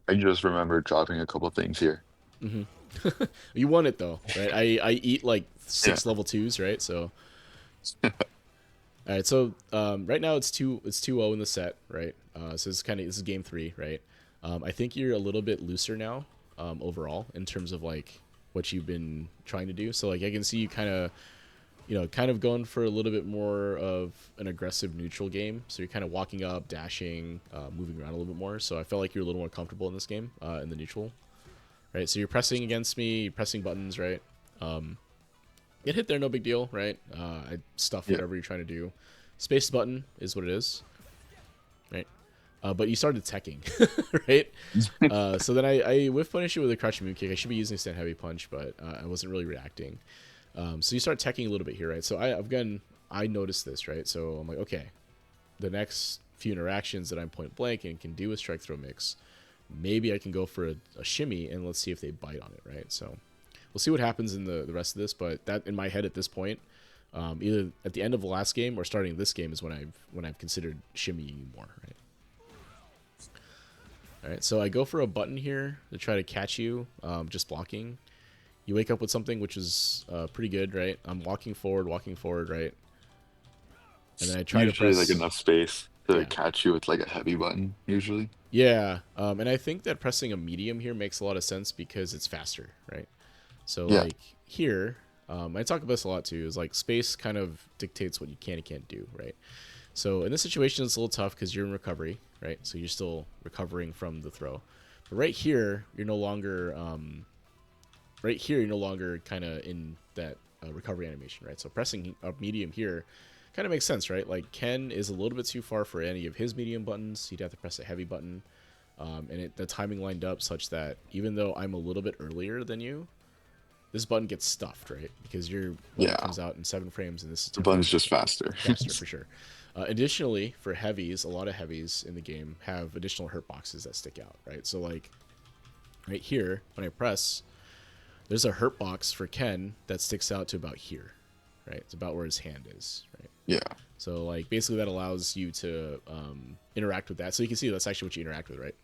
I just remember dropping a couple things here. Mm-hmm. You won it though, right? I eat like 6 Yeah. level 2s, right? So all right, so right now it's 2-0 in the set, right? So this is game 3, right? I think you're a little bit looser now, overall in terms of like what you've been trying to do. So like I can see you kind of going for a little bit more of an aggressive neutral game. So you're kind of walking up, dashing, moving around a little bit more. So I felt like you're a little more comfortable in this game, in the neutral, right? So you're pressing against me, you're pressing buttons, right? Get hit there, no big deal, right? I stuff whatever you're trying to do. Space button is what it is, right? But you started teching, right? So then I whiff punish it with a crouching moon kick. I should be using stand heavy punch, but I wasn't really reacting. So you start teching a little bit here, right? So I noticed this, right? So I'm like, okay, the next few interactions that I'm point blank and can do a strike throw mix, maybe I can go for a shimmy and let's see if they bite on it, right? So we'll see what happens in the rest of this, but that in my head at this point, either at the end of the last game or starting this game is when I've considered shimmying more, right? All right, so I go for a button here to try to catch you, just blocking. You wake up with something which is pretty good, right? I'm walking forward, right? And then I try to Usually like press, enough space to yeah, catch you with like a heavy button, usually. yeah. And I think that pressing a medium here makes a lot of sense because it's faster, right? So Yeah. like here, I talk about this a lot too. Is like space kind of dictates what you can and can't do, right? So in this situation, it's a little tough because you're in recovery, right? So you're still recovering from the throw. But right here, you're no longer kind of in that recovery animation, right? So pressing a medium here kind of makes sense, right? Like Ken is a little bit too far for any of his medium buttons. He'd have to press a heavy button. And the timing lined up such that even though I'm a little bit earlier than you, this button gets stuffed, right? Because your button Yeah. comes out in 7 frames and this is The 10 button's frames, right? just faster. Faster for sure. Additionally, for heavies, a lot of heavies in the game have additional hurt boxes that stick out, right? So like right here, when I press, there's a hurt box for Ken that sticks out to about here, right? It's about where his hand is, right? Yeah. So like basically that allows you to interact with that. So you can see that's actually what you interact with, right?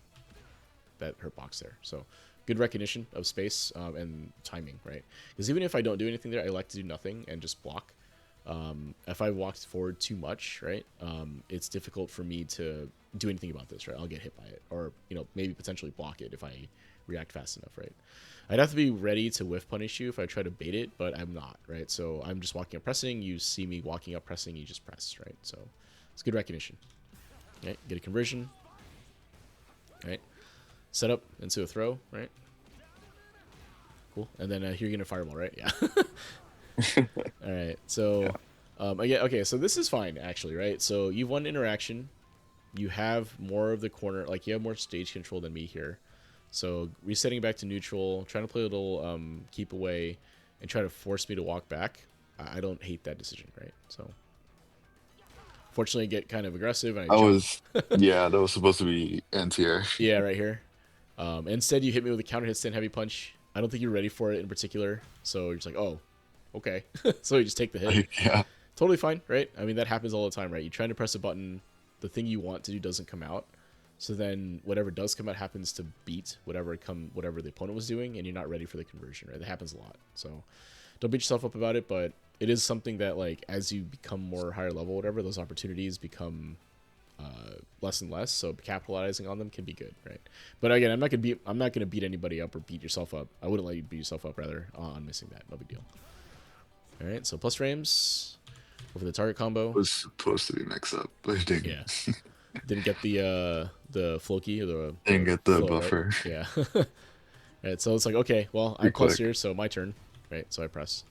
That hurt box there. So good recognition of space and timing, right? Because even if I don't do anything there, I like to do nothing and just block. If I walked forward too much, right, it's difficult for me to do anything about this, right? I'll get hit by it, or maybe potentially block it if I react fast enough, right? I'd have to be ready to whiff punish you if I try to bait it, but I'm not, right? So I'm just walking up pressing. You see me walking up pressing, you just press, right? So it's good recognition. Right? Get a conversion, right? Set up into a throw, right? Cool. And then here you're gonna fireball, right? Yeah. All right. Yeah. So, again, okay. So this is fine actually, right? So you've won interaction. You have more of the corner, like you have more stage control than me here. So resetting back to neutral, trying to play a little keep away, and try to force me to walk back. I don't hate that decision, right? So fortunately, I get kind of aggressive and I I jump. was, yeah, that was supposed to be anti-air. Yeah, right here. Instead, you hit me with a counter hit stand heavy punch. I don't think you're ready for it in particular. So you're just like, oh, okay. So you just take the hit. Like, yeah. Totally fine, right? I mean, that happens all the time, right? You're trying to press a button, the thing you want to do doesn't come out. So then whatever does come out happens to beat whatever the opponent was doing, and you're not ready for the conversion, right? That happens a lot. So don't beat yourself up about it, but it is something that, like, as you become more higher level, whatever, those opportunities become less and less. So capitalizing on them can be good, right? But again, I'm not gonna beat anybody up or beat yourself up. I wouldn't let you beat yourself up rather on missing that. No big deal. All right, so plus frames over the target combo. Was supposed to be mixed up, but it didn't. Yeah, didn't get the Floki or Didn't the get the flow, right? buffer. Yeah. Right, so it's like, okay, well, Too I'm plus quick. here, so my turn, right? So I press,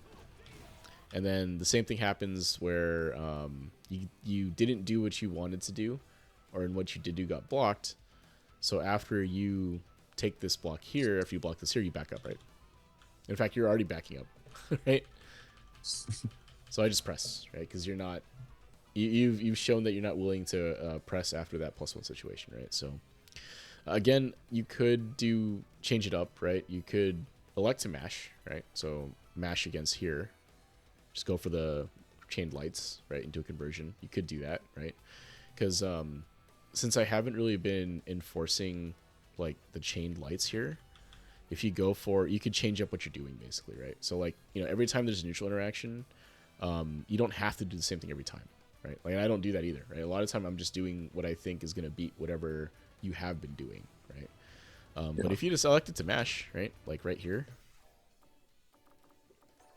and then the same thing happens where you didn't do what you wanted to do, or in what you did do got blocked. So after you take this block here, if you block this here, you back up, right? In fact, you're already backing up, right? So I just press, right? Because you're not, you've shown that you're not willing to press after that +1 situation, right? So again, you could change it up, right? You could elect to mash, right? So mash against here, just go for the chained lights, right, into a conversion. You could do that, right? Because since I haven't really been enforcing like the chained lights here, if you go for, you could change up what you're doing basically, right? So like, every time there's a neutral interaction, you don't have to do the same thing every time, right? Like, I don't do that either, right? A lot of time I'm just doing what I think is going to beat whatever you have been doing, right? But Yeah. if you just elected to mash, right, like right here,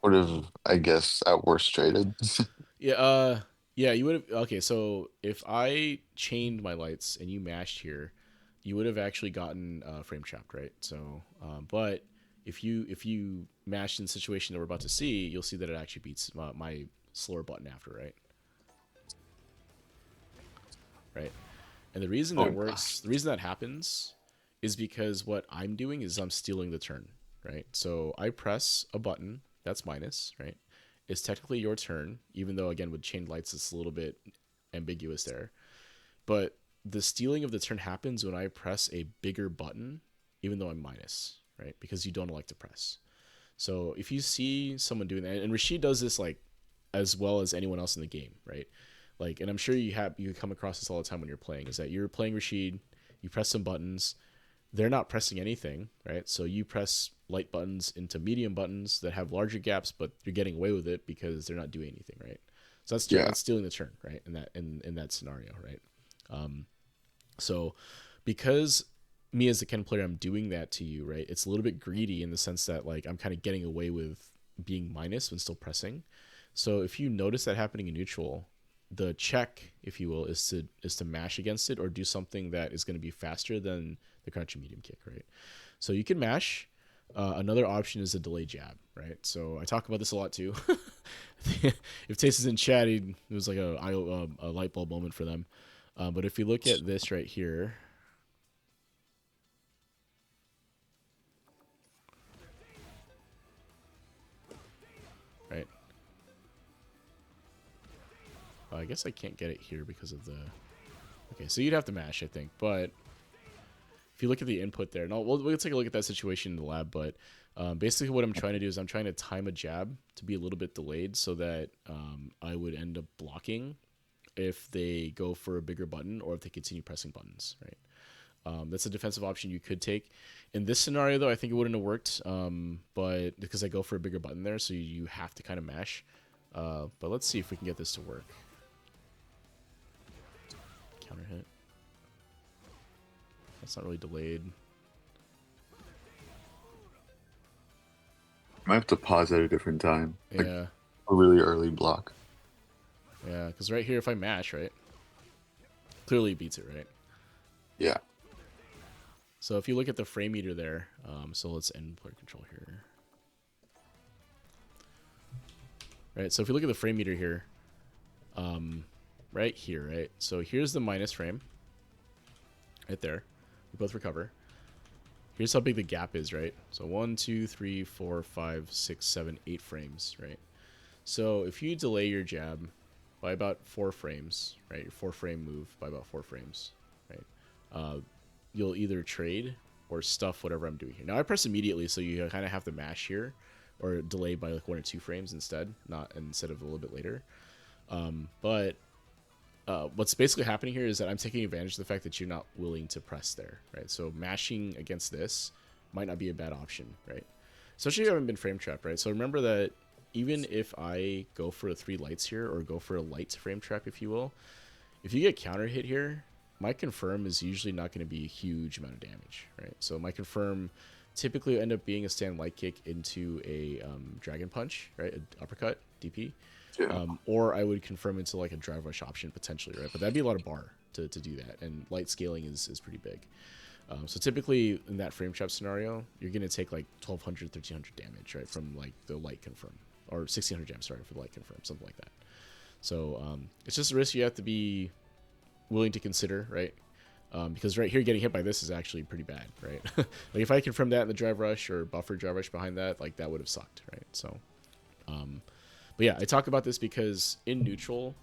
Would have, I guess, at worst traded. yeah, yeah, you would have. Okay, so if I chained my lights and you mashed here, you would have actually gotten frame trapped, right? So, but if you mashed in the situation that we're about to see, you'll see that it actually beats my slower button after, right? Right. And the reason Oh that yeah. works, the reason that happens, is because what I'm doing is I'm stealing the turn, right? So I press a button that's minus, right? is technically your turn, even though again with chained lights it's a little bit ambiguous there. But the stealing of the turn happens when I press a bigger button, even though I'm minus, right? Because you don't elect to press. So if you see someone doing that, and Rashid does this like as well as anyone else in the game, right? Like, and I'm sure you come across this all the time when you're playing, is that you're playing Rashid, you press some buttons, they're not pressing anything, right? So you press light buttons into medium buttons that have larger gaps, but you're getting away with it because they're not doing anything, right? So Yeah. that's stealing the turn, right? In that scenario, right? So because me as the Ken player, I'm doing that to you, right? It's a little bit greedy in the sense that like I'm kind of getting away with being minus when still pressing. So if you notice that happening in neutral, the check, if you will, is to mash against it or do something that is going to be faster than the crouching medium kick, right? So you can mash. Another option is a delay jab, right? So I talk about this a lot too. If Taste is in chat, it was like a light bulb moment for them. But if you look at this right here, right? I guess I can't get it here because of the. Okay, so you'd have to mash, I think. But if you look at the input there, no, we'll take a look at that situation in the lab. But basically, what I'm trying to do is I'm trying to time a jab to be a little bit delayed so that I would end up blocking if they go for a bigger button or if they continue pressing buttons, right? That's a defensive option you could take. In this scenario, though, I think it wouldn't have worked, but because I go for a bigger button there, so you have to kind of mash. But let's see if we can get this to work. Counter hit. That's not really delayed. I might have to pause at a different time. Like Yeah, a really early block. yeah, because right here, if I mash, right, clearly it beats it, right? Yeah. So if you look at the frame meter there, so let's end player control here. Right, so if you look at the frame meter here, right here, right? So here's the minus frame, right there. We both recover. Here's how big the gap is, right? So 1, 2, 3, 4, 5, 6, 7, 8 frames, right? So if you delay your jab by about 4 frames, right? Your 4-frame move by about 4 frames, right? You'll either trade or stuff whatever I'm doing here. Now I press immediately, so you kind of have to mash here or delay by like 1 or 2 frames instead, not instead of a little bit later. But what's basically happening here is that I'm taking advantage of the fact that you're not willing to press there, right? So mashing against this might not be a bad option, right? Especially if you haven't been frame trapped, right? So remember that even if I go for a 3 lights here or go for a light frame trap, if you will, if you get counter hit here, my confirm is usually not going to be a huge amount of damage, right? So my confirm typically will end up being a stand light kick into a dragon punch, right? An uppercut, DP. Yeah. Or I would confirm into like a drive rush option potentially, right? But that'd be a lot of bar to do that, and light scaling is pretty big. So typically in that frame trap scenario, you're gonna take like 1200, 1300 damage, right, from like the light confirm, or 1600 damage, sorry, for the light confirm, something like that. So it's just a risk you have to be willing to consider, right? Because right here, getting hit by this is actually pretty bad, right? Like if I confirm that in the drive rush or buffer drive rush behind that, like that would have sucked, right? So, but yeah, I talk about this because in neutral,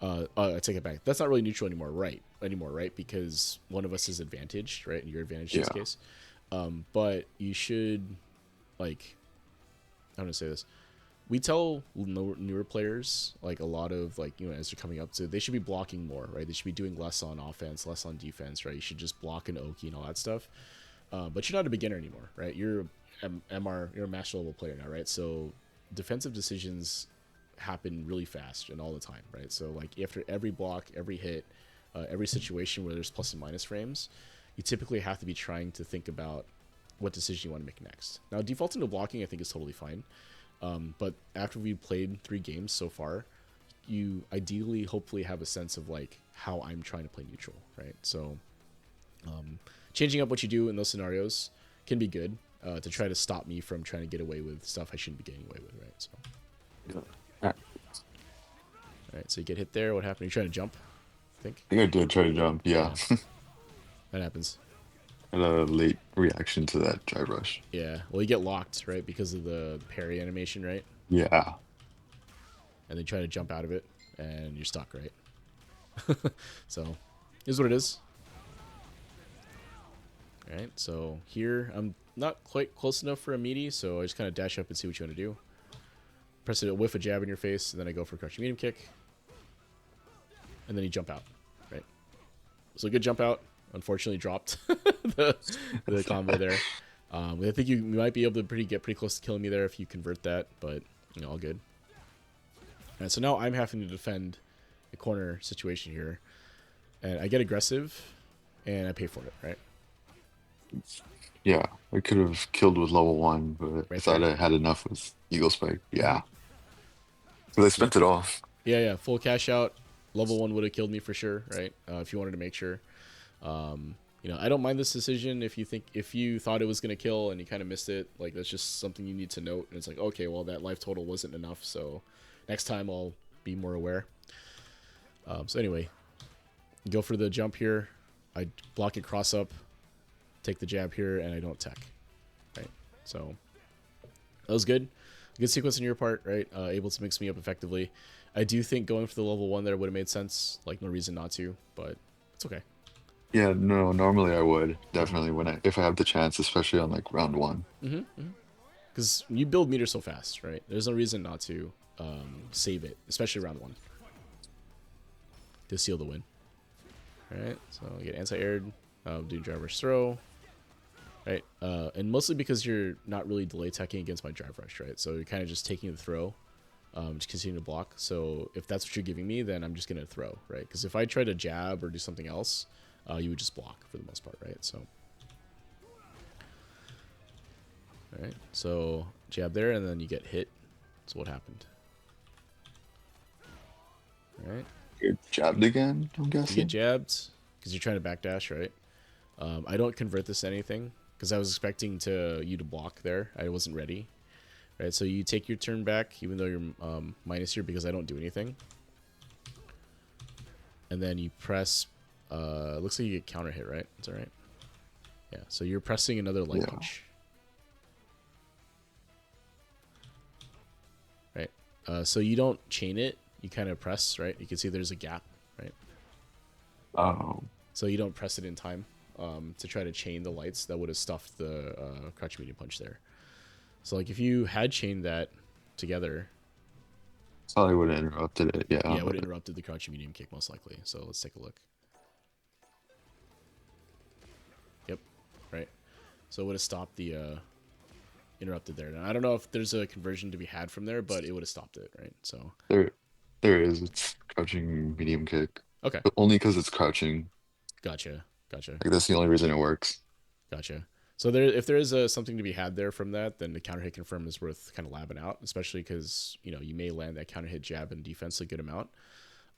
I take it back. That's not really neutral anymore, right? Because one of us is advantaged, right? And you're advantaged in this case. But you should, like, how do I say this? We tell newer players, like a lot of like, as they're coming up to, they should be blocking more, right? They should be doing less on offense, less on defense, right? You should just block an Oki and all that stuff. But you're not a beginner anymore, right? You're MR, you're a master level player now, right? So defensive decisions happen really fast and all the time, right? So like after every block, every hit, every situation where there's plus and minus frames, you typically have to be trying to think about what decision you want to make next. Now defaulting to blocking I think is totally fine. But after we've played 3 games so far, you ideally hopefully have a sense of like how I'm trying to play neutral, right? So changing up what you do in those scenarios can be good to try to stop me from trying to get away with stuff I shouldn't be getting away with, right? So Yeah. all right, so you get hit there. What happened? Are you trying to jump? I think. I think I did try to jump. Yeah. That happens. And a late reaction to that drive rush. Yeah. Well, you get locked, right, because of the parry animation, right? Yeah. and then try to jump out of it, and you're stuck, right? So, here's what it is. All right, so here I'm not quite close enough for a meaty, so I just kind of dash up and see what you want to do. Press it, whiff a jab in your face, and then I go for a crouching medium kick, and then you jump out, right? So good jump out. Unfortunately, dropped the combo there. I think you might be able to get pretty close to killing me there if you convert that, but you know, all good. All right, so now I'm having to defend a corner situation here, and I get aggressive, and I pay for it, right? Yeah, I could have killed with level 1, but I Right thought there. I had enough with Eagle Spike. Yeah. So they Yep. spent it all. Yeah. Full cash out. Level 1 would have killed me for sure, right? If you wanted to make sure. You know, I don't mind this decision if you thought it was gonna kill and you kind of missed it. Like that's just something you need to note. And it's like, okay, well that life total wasn't enough, so next time I'll be more aware. So anyway, go for the jump here. I block it cross up, take the jab here, and I don't tech. Right. So that was good. Good sequence on your part, right? Able to mix me up effectively. I do think going for the level 1 there would have made sense. Like no reason not to, but it's okay. Yeah, no, normally I would Mm-hmm. definitely if I have the chance, especially on like round 1. Because you build meter so fast, right? There's no reason not to save it, especially round 1, to seal the win. All right, so I get anti-aired, do driver's throw, right? And mostly because you're not really delay teching against my drive rush, right? So you're kind of just taking the throw, just continue to block. So if that's what you're giving me, then I'm just gonna throw, right? Because if I try to jab or do something else, you would just block for the most part, right? So. All right, so jab there, and then you get hit. That's what happened. All right, You're jabbed again, I'm you get guessing. jabbed because you're trying to backdash, right? I don't convert this to anything because I was expecting you to block there. I wasn't ready, right? So you take your turn back, even though you're minus here because I don't do anything, and then you press. Looks like you get counter hit, right? Is that right? Yeah. So you're pressing another light Yeah. punch, right? So you don't chain it. You kind of press, right? You can see there's a gap, right? Oh, So you don't press it in time to try to chain the lights that would have stuffed the crouch medium punch there. So like if you had chained that together, probably would have interrupted it. Yeah, yeah, it would have but interrupted the crouch medium kick most likely. So let's take a look. Yep, right. So it would have stopped the interrupted there. Now I don't know if there's a conversion to be had from there, but it would have stopped it, right? So there, there is. It's crouching medium kick, okay, but only because it's crouching. gotcha. Like that's the only reason it works. Gotcha. So if there is something to be had there from that, then the counter hit confirm is worth kind of labbing out, especially because you know you may land that counter hit jab in defense a good amount.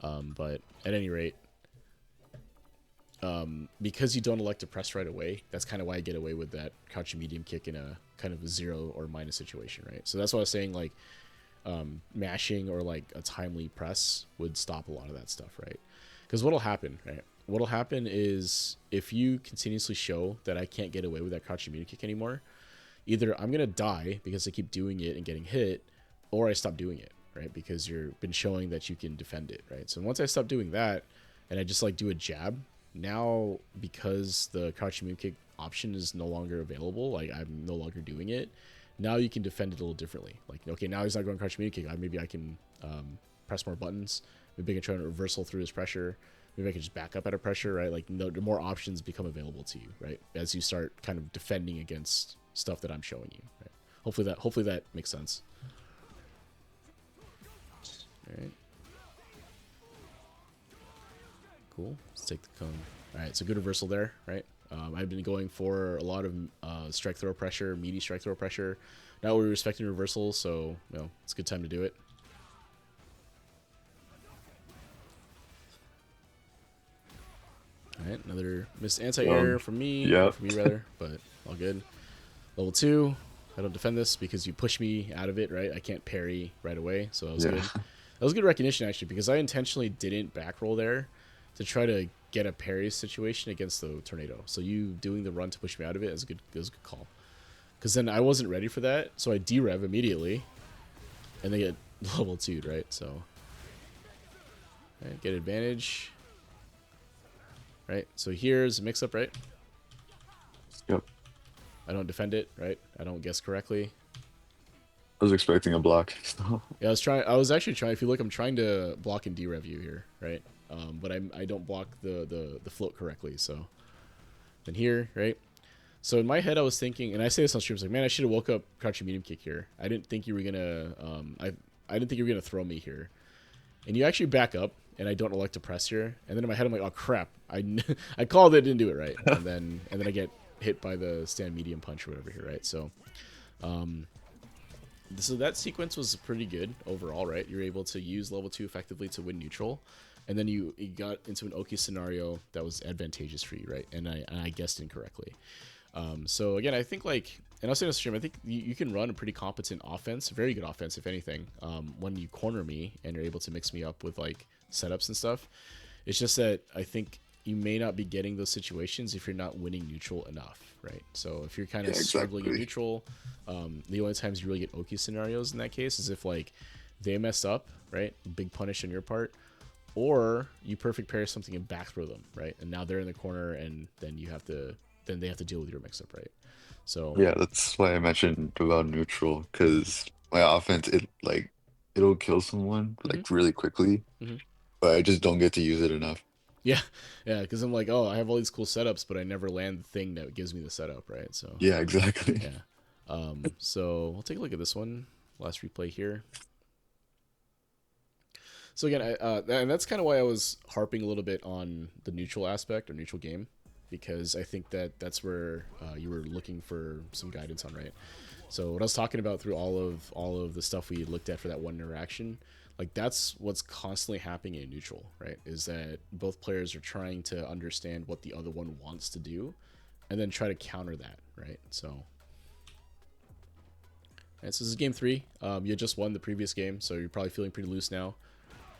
But at any rate, because you don't elect to press right away, that's kind of why I get away with that crouching medium kick in a kind of a 0 or minus situation, right? So that's why I was saying like mashing or like a timely press would stop a lot of that stuff, right? Because what'll happen, right? What'll happen is if you continuously show that I can't get away with that crouching medium kick anymore, either I'm gonna die because I keep doing it and getting hit, or I stop doing it, right? Because you've been showing that you can defend it, right? So once I stop doing that and I just like do a jab, now because the crouching medium kick option is no longer available, like I'm no longer doing it, now you can defend it a little differently. Like, okay, now he's not going crouching medium kick. Maybe I can press more buttons. Maybe I can try to reversal through his pressure. Maybe I can just back up out of pressure, right? Like, no, the more options become available to you, right? As you start kind of defending against stuff that I'm showing you, right? Hopefully that makes sense. All right. Cool. Let's take the cone. All right, so good reversal there, right? I've been going for a lot of strike throw pressure, meaty strike throw pressure. Now we're respecting reversals, so you know it's a good time to do it. All right, another missed anti-air from me, or Yep. from you rather, but all good. Level 2, I don't defend this because you push me out of it, right? I can't parry right away, so that was Yeah. good. That was good recognition actually because I intentionally didn't back roll there to try to get a parry situation against the tornado. So you doing the run to push me out of it is a good call. Because then I wasn't ready for that, so I derev immediately, and then get level 2, right? So, right, get advantage, right? So here's a mix-up, right? Yep. I don't defend it, right? I don't guess correctly. I was expecting a block. Yeah, I was actually trying. If you look, I'm trying to block and derev you here, right? But I don't block the float correctly. So then here, right? So in my head, I was thinking, and I say this on stream, I was like, man, I should have woke up crouching medium kick here. I didn't think you were gonna, I didn't think you were gonna throw me here. And you actually back up, and I don't elect to press here. And then in my head, I'm like, oh crap, I called it, didn't do it right. And then I get hit by the stand medium punch or whatever here, right? So, so that sequence was pretty good overall, right? You're able to use level 2 effectively to win neutral. And then you got into an Oki scenario that was advantageous for you, right? And I guessed incorrectly. So again, I think like, and I was saying on stream, I think you can run a pretty competent offense, very good offense, if anything, when you corner me and you're able to mix me up with like setups and stuff. It's just that I think you may not be getting those situations if you're not winning neutral enough, right? So if you're kind of struggling in neutral, the only times you really get Oki scenarios in that case is if like they mess up, right? Big punish on your part, or you perfect pair something and back throw them, right? And now they're in the corner, and then they have to deal with your mix up, right? So Yeah, that's why I mentioned about neutral, because my offense, it'll kill someone mm-hmm, like really quickly, mm-hmm. but I just don't get to use it enough. Yeah, yeah, because I'm like, oh, I have all these cool setups, but I never land the thing that gives me the setup, right? So Yeah, exactly. yeah. So we'll take a look at this one. Last replay here. So again, and that's kind of why I was harping a little bit on the neutral aspect or neutral game, because I think that that's where you were looking for some guidance on, right? So what I was talking about through all of the stuff we looked at for that one interaction, like that's what's constantly happening in neutral, right? Is that both players are trying to understand what the other one wants to do, and then try to counter that, right? So. And so this is game 3. You just won the previous game, so you're probably feeling pretty loose now,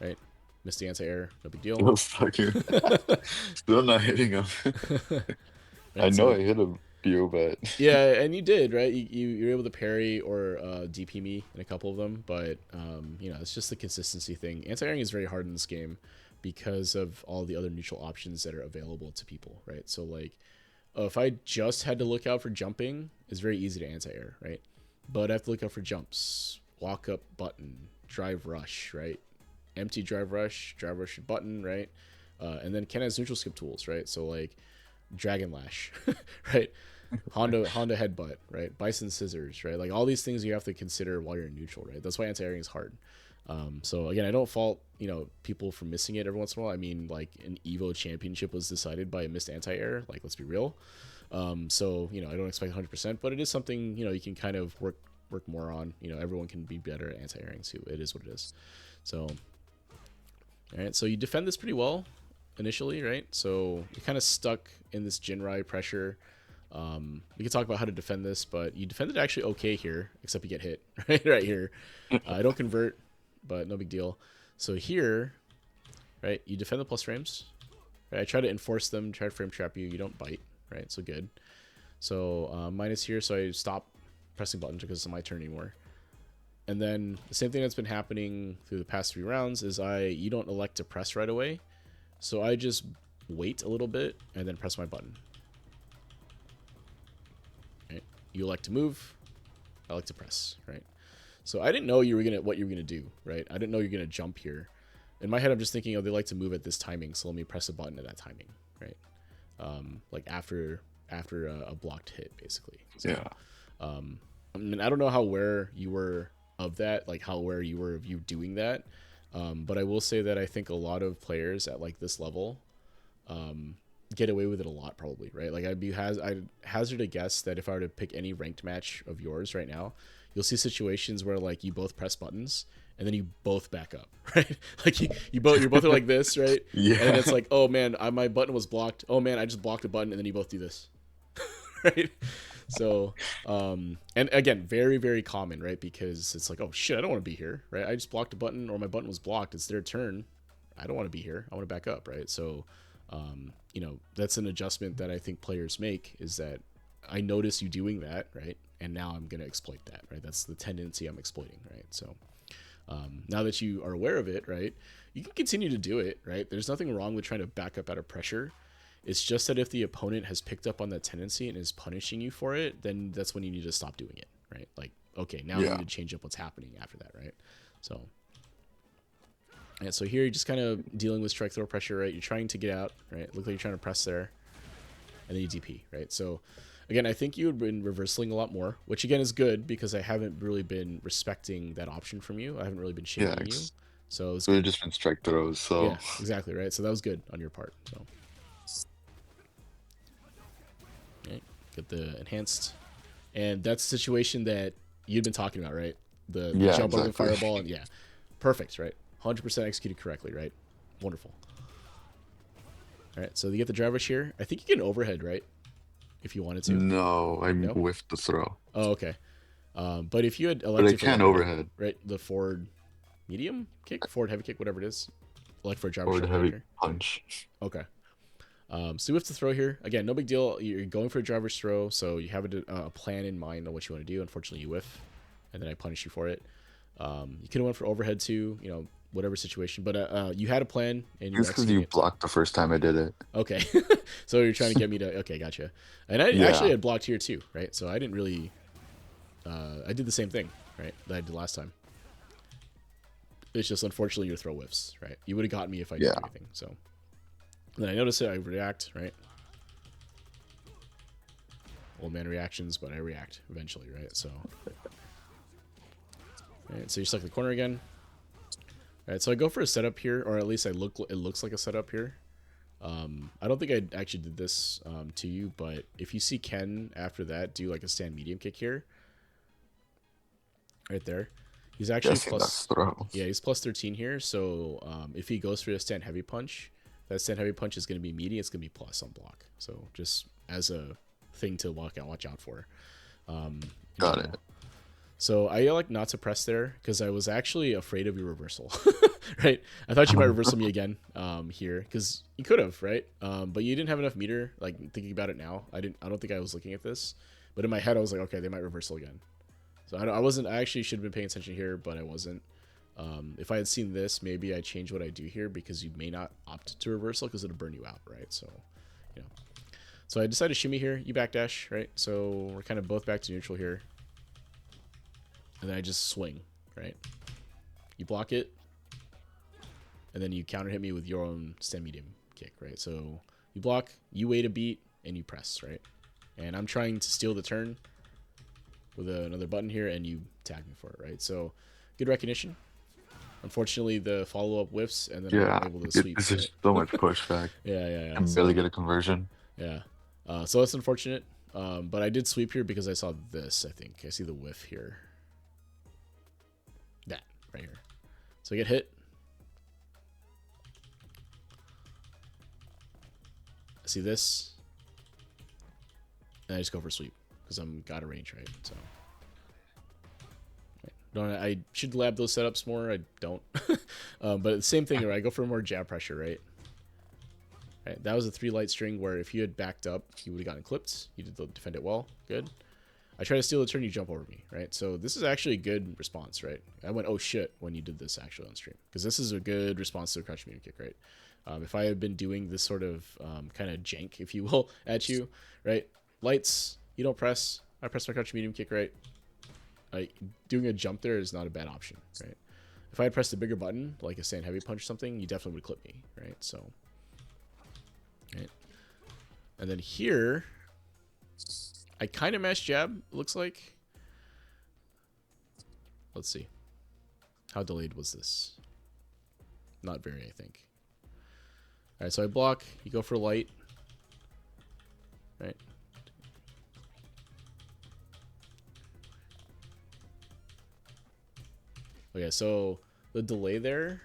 right? Missed the anti-air, no big deal. Still stuck here. Still not hitting him. I Right, know so I hit a few, but yeah, and you did, right? You were able to parry or DP me in a couple of them, but it's just the consistency thing. Anti-airing is very hard in this game because of all the other neutral options that are available to people, right? So like, if I just had to look out for jumping, it's very easy to anti-air, right? But I have to look out for jumps, walk up button, drive rush, right? Empty drive rush button, right? And then Ken has neutral skip tools, right? So like Dragon Lash, right? Honda headbutt, right? Bison scissors, right? Like all these things you have to consider while you're in neutral, right? That's why anti-airing is hard. So again, I don't fault people for missing it every once in a while. I mean, like an Evo championship was decided by a missed anti-air. Like, let's be real. So I don't expect 100%, but it is something you can kind of work more on. Everyone can be better at anti-airing, so it is what it is. So, all right, so you defend this pretty well initially, right? So you're kind of stuck in this Jinrai pressure. We can talk about how to defend this, but you defended actually okay here, except you get hit right here. I don't convert, but no big deal. So here, right, you defend the plus frames. Right, I try to enforce them, try to frame trap you. You don't bite, right? So good. So minus here, so I stop pressing buttons because it's not my turn anymore. And then the same thing that's been happening through the past 3 rounds is you don't elect to press right away. So I just wait a little bit and then press my button. Right? You elect to move, I like to press, right? So I didn't know what you were gonna do, right? I didn't know you're gonna jump here. In my head, I'm just thinking, oh, they like to move at this timing, so let me press a button at that timing, right? Like after a blocked hit, basically. So, yeah. I mean, I don't know how aware you were of that, like how aware you were of you doing that. But I will say that I think a lot of players at like this level get away with it a lot, probably, right? Like I'd hazard a guess that if I were to pick any ranked match of yours right now, you'll see situations where like you both press buttons and then you both back up, right? Like you're both are like this, right? Yeah. And then it's like, oh man, my button was blocked. Oh man, I just blocked a button, and then you both do this, right? So, and again, very, very common, right? Because it's like, oh shit, I don't want to be here, right? I just blocked a button, or my button was blocked. It's their turn. I don't want to be here. I want to back up, right? So, that's an adjustment that I think players make, is that I notice you doing that, right? And now I'm going to exploit that, right? That's the tendency I'm exploiting, right? So, Now that you are aware of it, right, you can continue to do it, right? There's nothing wrong with trying to back up out of pressure. It's just that if the opponent has picked up on that tendency and is punishing you for it, then that's when you need to stop doing it, right? Like, okay, now we Yeah. need to change up what's happening after that, right? So, and so here you're just kind of dealing with strike throw pressure, right? You're trying to get out, right? Look like you're trying to press there, and then you DP, right? So, again, I think you had been reversing a lot more, which again is good because I haven't really been respecting that option from you. I haven't really been Yeah. shaming you, so it's So it just been strike throws. So yeah, exactly, right? So that was good on your part. So, right, get the enhanced, and that's the situation that you'd been talking about, right? The yeah, jump over the exactly. fireball, and yeah, perfect, right? 100% executed correctly, right? Wonderful. All right, so you get the drive rush here. I think you can overhead, right? If you wanted to. No, I No? whiffed the throw, Oh, okay. But if you had but I elected for can overhead, overhead right? The forward medium kick, forward heavy kick, whatever it is, like for a driver or the shot heavy character. punch. Okay. So we have to throw here. Again, no big deal. You're going for a driver's throw, so you have a plan in mind on what you want to do. Unfortunately, you whiff, and then I punish you for it. You could have went for overhead too, whatever situation. But you had a plan, and you were It's because executing you it. blocked the first time I did it. Okay. So you're trying to get me to... Okay, gotcha. And I actually Yeah, had blocked here too, right? So I didn't really... I did the same thing, right, that I did last time. It's just unfortunately your throw whiffs, right? You would have got me if I didn't yeah, do anything. So then I notice it, I react, right? Old man reactions, but I react eventually, right? So, right, so you're stuck in the corner again. All right, so I go for a setup here, or at least it looks like a setup here. I don't think I actually did this to you, but if you see Ken after that do like a stand medium kick here, right there, he's actually guessing that's plus, throw. yeah, he's plus 13 here. So if he goes for a stand heavy punch, that stand heavy punch is going to be medium. It's going to be plus on block. So just as a thing to watch out for. In Got general. it. So I like not to press there because I was actually afraid of your reversal, right? I thought you might reversal me again here because you could have, right? But you didn't have enough meter. Like thinking about it now, I don't think I was looking at this, but in my head I was like, okay, they might reversal again. So I wasn't. I actually should have been paying attention here, but I wasn't. If I had seen this, maybe I change what I do here because you may not opt to reversal because it'll burn you out, right? So, you know. So I decided to shimmy here. You backdash, right? So we're kind of both back to neutral here. And then I just swing, right? You block it, and then you counter hit me with your own stand medium kick, right? So you block, you wait a beat, and you press, right? And I'm trying to steal the turn with another button here, and you tag me for it, right? So good recognition. Unfortunately, the follow-up whiffs, and then Yeah, I'm able to sweep, there's right? just so much pushback. Yeah. And barely So, get a conversion. yeah. So that's unfortunate. But I did sweep here because I saw this, I think. I see the whiff here. That, right here. So I get hit. I see this. And I just go for a sweep because I'm got a range, right? So I should lab those setups more. I don't. But the same thing, right? I go for more jab pressure, right? Right. That was a 3 light string where if you had backed up, you would have gotten clipped. You did defend it well. Good. I try to steal the turn, you jump over me, right? So this is actually a good response, right? I went, oh shit, when you did this actually on stream. Because this is a good response to a crouch medium kick, right? If I had been doing this sort of kind of jank, if you will, at you, right? Lights, you don't press. I press my crouch medium kick, right? Doing a jump there is not a bad option, right? If I had pressed a bigger button, like a stand heavy punch or something, you definitely would clip me, right? So, right. And then here, I kind of mashed jab, it looks like. Let's see. How delayed was this? Not very, I think. All right, so I block. You go for light. Right. Okay, so the delay there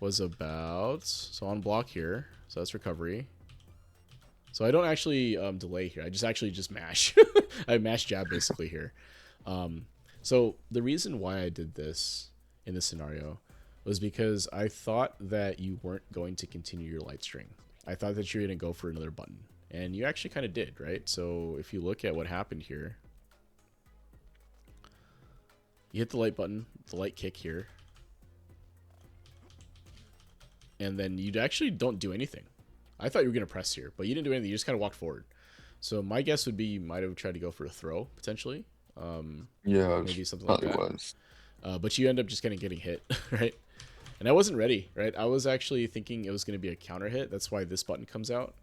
was about... So on block here. So that's recovery. So I don't actually delay here. I just mash. I mash jab basically here. So the reason why I did this in this scenario was because I thought that you weren't going to continue your light string. I thought that you were going to go for another button. And you actually kind of did, right? So if you look at what happened here, You hit the light button, the light kick here, and then you actually don't do anything. I thought you were going to press here, but you didn't do anything. You just kind of walked forward. So my guess would be you might have tried to go for a throw, potentially. Yeah, it Maybe something like probably that. was. But you end up just getting hit, right? And I wasn't ready, right? I was actually thinking it was going to be a counter hit. That's why this button comes out.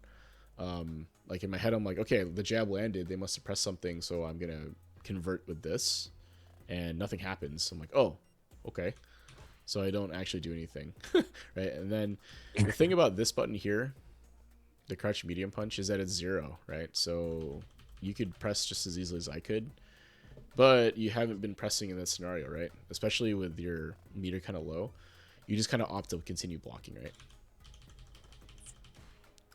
Like in my head, I'm like, okay, the jab landed. They must have pressed something, so I'm going to convert with this. And nothing happens. I'm like, oh, okay. So I don't actually do anything, right? And then the thing about this button here, the crouch medium punch, is that it's 0, right? So you could press just as easily as I could, but you haven't been pressing in this scenario, right? Especially with your meter kind of low. You just kind of opt to continue blocking, right?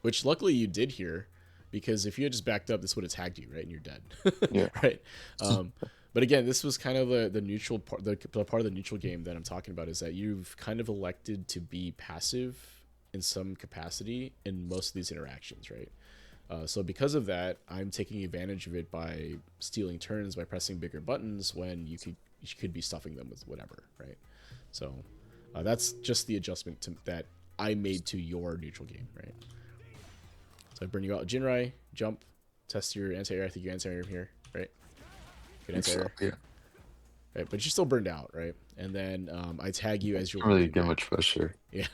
Which luckily you did here, because if you had just backed up, this would have tagged you, right? And you're dead, Yeah. right? But again, this was kind of the neutral part. The part of the neutral game that I'm talking about is that you've kind of elected to be passive in some capacity in most of these interactions, right? So because of that, I'm taking advantage of it by stealing turns by pressing bigger buttons when you could be stuffing them with whatever, right? So that's just the adjustment that I made to your neutral game, right? So I burn you out, Jinrai, jump, test your anti-air. I think you anti-air here, right? Good anti-air. Yeah. Right, but you're still burned out, right? And then I tag you as you're Don't really walking get back. much pressure. Yeah.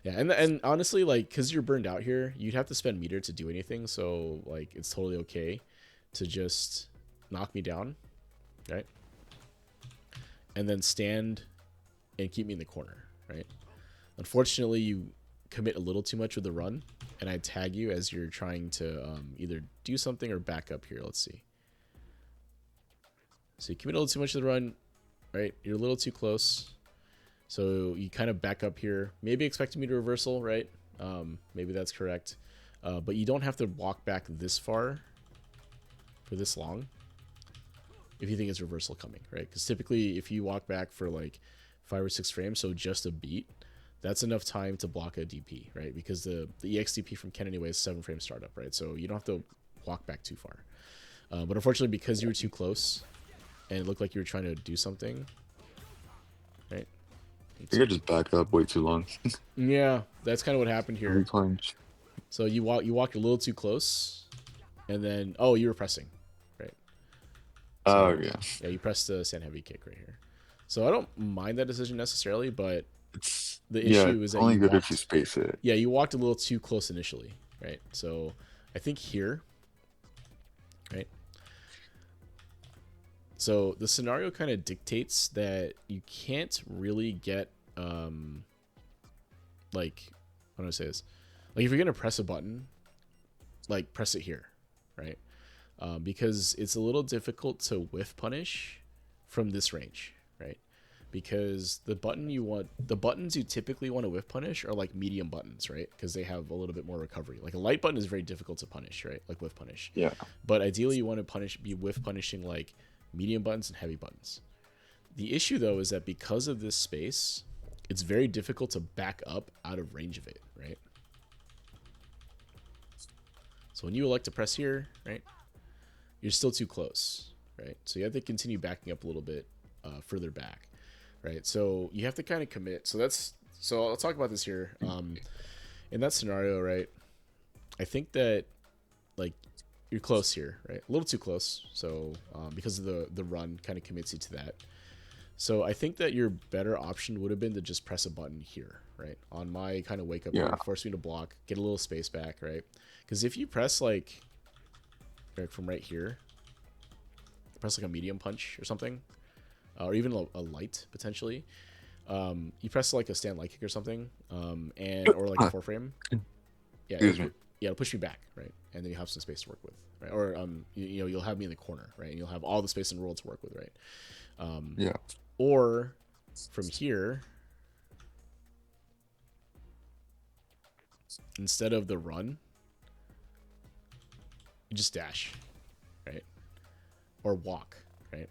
Yeah, and honestly, like, because you're burned out here, you'd have to spend meter to do anything, so, like, it's totally okay to just knock me down, right? And then stand and keep me in the corner, right? Unfortunately, you commit a little too much with the run, and I tag you as you're trying to either do something or back up here. Let's see. So you commit a little too much to the run, right? You're a little too close. So you kind of back up here, maybe expecting me to reversal, right? Maybe that's correct. But you don't have to walk back this far for this long if you think it's reversal coming, right? Because typically if you walk back for like 5 or 6 frames, so just a beat, that's enough time to block a DP, right? Because the EXDP from Ken anyway is 7 frame startup, right? So you don't have to walk back too far. But unfortunately, because you were too close and it looked like you were trying to do something, right? I think I just backed up way too long. Yeah, that's kind of what happened Every here. punch. So you walked a little too close, and then you were pressing, right? Oh, So yeah. yeah, you pressed the stand heavy kick right here. So I don't mind that decision necessarily, but It's the yeah, issue it's is that only you good if you walked. space it. Yeah, you walked a little too close initially, right? So I think here, right? So the scenario kind of dictates that you can't really get like, how do I say this? Like if you're gonna press a button, like press it here, right? Because it's a little difficult to whiff punish from this range, right? Because the buttons you typically want to whiff punish are like medium buttons, right? Because they have a little bit more recovery. Like a light button is very difficult to punish, right? Like whiff punish. Yeah. But ideally you want to be whiff punishing like medium buttons and heavy buttons. The issue though is that because of this space, it's very difficult to back up out of range of it, right? So when you elect to press here, right, you're still too close, right? So you have to continue backing up a little bit further back, right? So you have to kind of commit. So I'll talk about this here. In that scenario, right, I think that like you're close here, right? A little too close. So because of the run kind of commits you to that. So I think that your better option would have been to just press a button here, right? On my kind of wake up Yeah. here, force me to block, get a little space back, right? Because if you press like from right here, press like a medium punch or something, or even a light potentially, you press like a stand light kick or something, or like a 4 frame, yeah, Excuse me. it'll push me back, right? And then you have some space to work with, right? Or you'll have me in the corner, right? And you'll have all the space in the world to work with, right? Yeah. Or from here, instead of the run, you just dash, right? Or walk, right?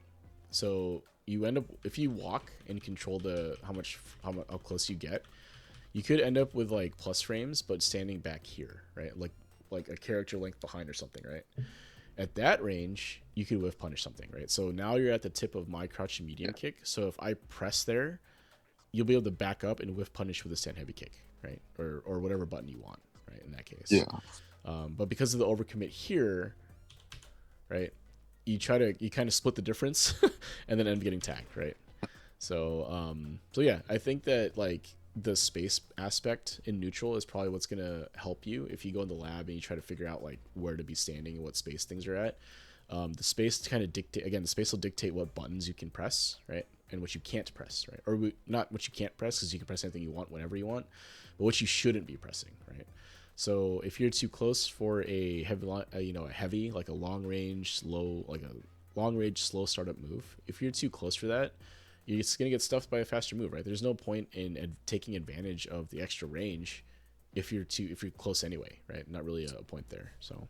So you end up, if you walk and control how close you get, you could end up with like plus frames, but standing back here, right? Like a character length behind or something, right? At that range, you could whiff punish something, right? So now you're at the tip of my crouching medium kick. So if I press there, you'll be able to back up and whiff punish with a stand heavy kick, right? Or whatever button you want, right? In that case. Yeah. But because of the overcommit here, right? You kind of split the difference and then end up getting tagged, right? So yeah, I think that like the space aspect in neutral is probably what's gonna help you if you go in the lab and you try to figure out like where to be standing and what space things are at. The space kind of dictate, again, the space will dictate what buttons you can press, right? And what you can't press, right? Or not what you can't press, because you can press anything you want whenever you want, but what you shouldn't be pressing, right? So if you're too close for a heavy, like a long range, slow startup move, if you're too close for that, you're just gonna get stuffed by a faster move, right? There's no point in taking advantage of the extra range if you're close anyway, right? Not really a point there. So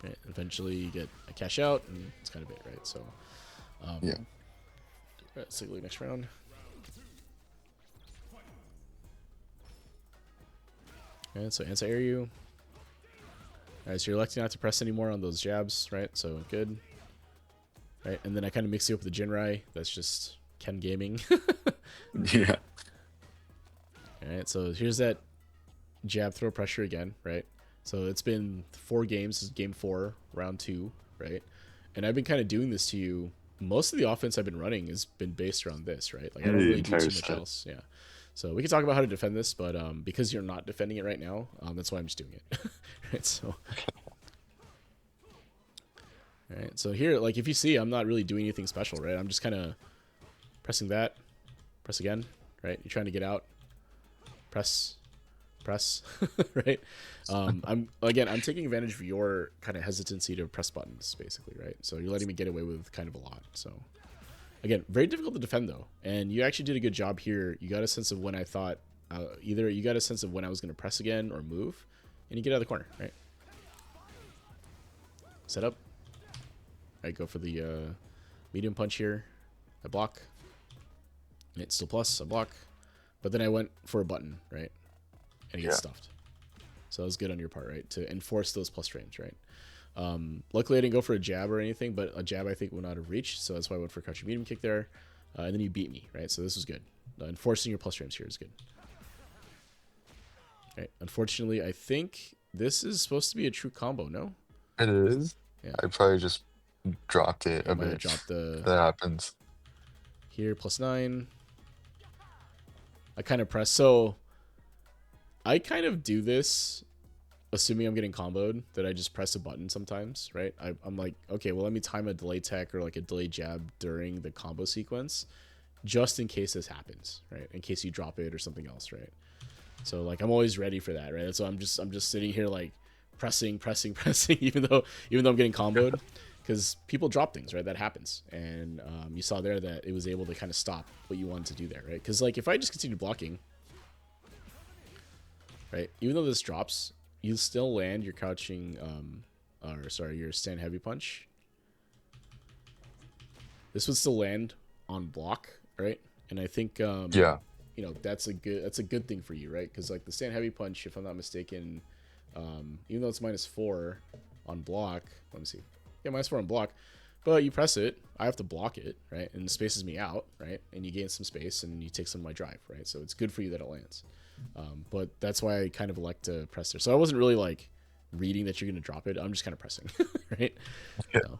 right, eventually you get a cash out, and it's kind of it, right? So Yeah. let's take a look next round. Okay, so anti-air you. Alright, so you're electing not to press anymore on those jabs, right? So good. Right, and then I kind of mix you up with the Jinrai. That's just Ken gaming. Yeah. Alright, so here's that jab throw pressure again, right? So it's been 4 games. This is game 4, round 2, right? And I've been kind of doing this to you. Most of the offense I've been running has been based around this, right? Like I don't The really do entire too much set. else. Yeah. So we can talk about how to defend this, but because you're not defending it right now, that's why I'm just doing it. Right, so. All right, so here, like if you see, I'm not really doing anything special, right? I'm just kind of pressing that, press again, right? You're trying to get out, press, right? I'm taking advantage of your kind of hesitancy to press buttons, basically, right? So you're letting me get away with kind of a lot. So again, very difficult to defend though, and you actually did a good job here. You got a sense of when I thought either you got a sense of when I was going to press again or move, and you get out of the corner, right? Set up. I go for the medium punch here. I block. It's still plus. I block. But then I went for a button, right? And he gets stuffed. So that was good on your part, right? To enforce those plus frames, right? Luckily, I didn't go for a jab or anything, but a jab I think would not have reached. So that's why I went for a crouching medium kick there. And then you beat me, right? So this was good. Enforcing your plus frames here is good. Right. Unfortunately, I think this is supposed to be a true combo, no? It is. Yeah. I probably just dropped it a might have bit. dropped the That happens. here +9. I kind of press. So I kind of do this assuming I'm getting comboed, that I just press a button sometimes, right? I'm like, okay, well, let me time a delay tech or like a delay jab during the combo sequence just in case this happens, right? In case you drop it or something else, right? So like I'm always ready for that, right? So I'm just sitting here like pressing even though I'm getting comboed, because people drop things, right? That happens. And you saw there that it was able to kind of stop what you wanted to do there, right? Because like if I just continue blocking, right, even though this drops, you still land your crouching your stand heavy punch. This would still land on block, right? And I think Yeah. you know, that's a good thing for you, right? Because like the stand heavy punch, if I'm not mistaken, even though it's -4 on block, let me see, yeah, -4 on block, but you press it, I have to block it, right? And it spaces me out, right? And you gain some space and you take some of my drive, right? So it's good for you that it lands. But that's why I kind of like to press there. So I wasn't really like reading that you're going to drop it. I'm just kind of pressing, right? Yeah. So.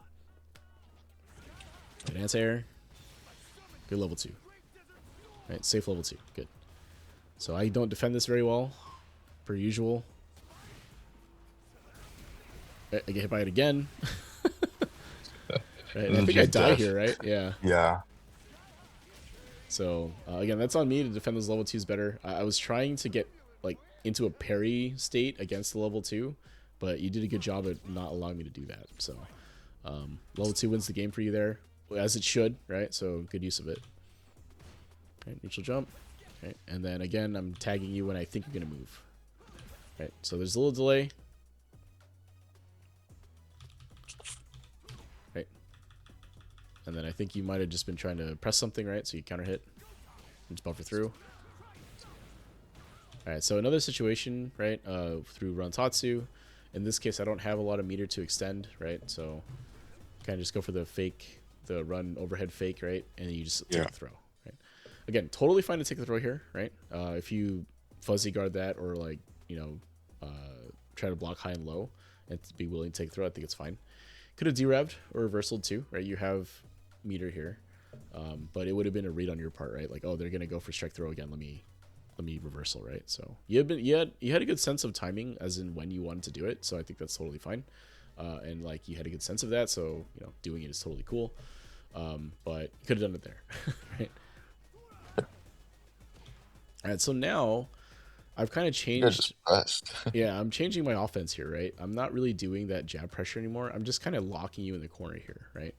Good anti-air. Good level 2. Right, safe level 2. Good. So I don't defend this very well, per usual. I get hit by it again. Right, and I think I die here, right? Yeah. Yeah. So again, that's on me to defend those level 2s better. I was trying to get like into a parry state against the level 2, but you did a good job at not allowing me to do that. So level 2 wins the game for you there, as it should, right? So good use of it. Right, neutral jump. Right, and then again, I'm tagging you when I think you're gonna move. Right, so there's a little delay. Right, and then I think you might have just been trying to press something, right? So you counter hit, and just buffer through. All right, so another situation, right? Through Rantatsu, In this case, I don't have a lot of meter to extend, right? So kind of just go for the run overhead fake, right? And then you just take Yeah. the throw, right? Again, totally fine to take the throw here, right? If you fuzzy guard that or like, try to block high and low and be willing to take the throw, I think it's fine. Could have derevved or reversal too, right? You have meter here, but it would have been a read on your part, right? Like, oh, they're gonna go for strike throw again. Let me reversal, right? So you had a good sense of timing, as in when you wanted to do it. So I think that's totally fine, and like you had a good sense of that. So doing it is totally cool, but you could have done it there, right? All right, so now I've kind of You guys changed. just pressed. Yeah, I'm changing my offense here, right? I'm not really doing that jab pressure anymore. I'm just kind of locking you in the corner here, right?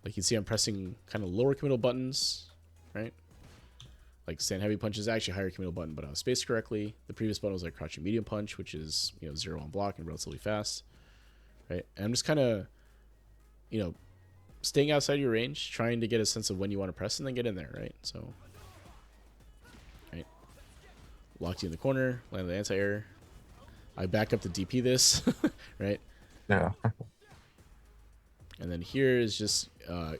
Like you see, I'm pressing kind of lower committal buttons, right? Like stand heavy punch is actually a higher committal button, but I was spaced correctly. The previous button was like crouching medium punch, which is 0 on block and relatively fast, right? And I'm just kind of staying outside your range, trying to get a sense of when you want to press and then get in there, right? So, right, locked you in the corner, land the anti-air. I back up to DP this, right? Yeah. And then here is just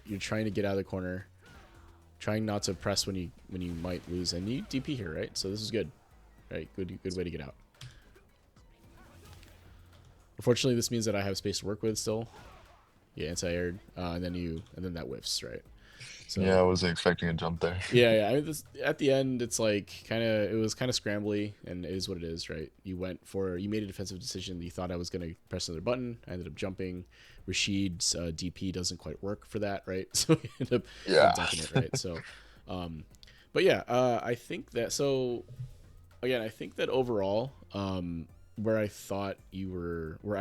you're trying to get out of the corner, trying not to press when you might lose, and you DP here, right? So this is good, right? Good way to get out. Unfortunately, this means that I have space to work with still. Yeah, anti-aired, and then that whiffs, right? So Yeah, I wasn't expecting a jump there. yeah. I mean, at the end, it's like it was kind of scrambly, and it is what it is, right? You made a defensive decision. You thought I was gonna press another button. I ended up jumping. Rashid's DP doesn't quite work for that, right? So he ended Yeah. up ducking it, right? So, but yeah, I think that. So again, I think that overall, where I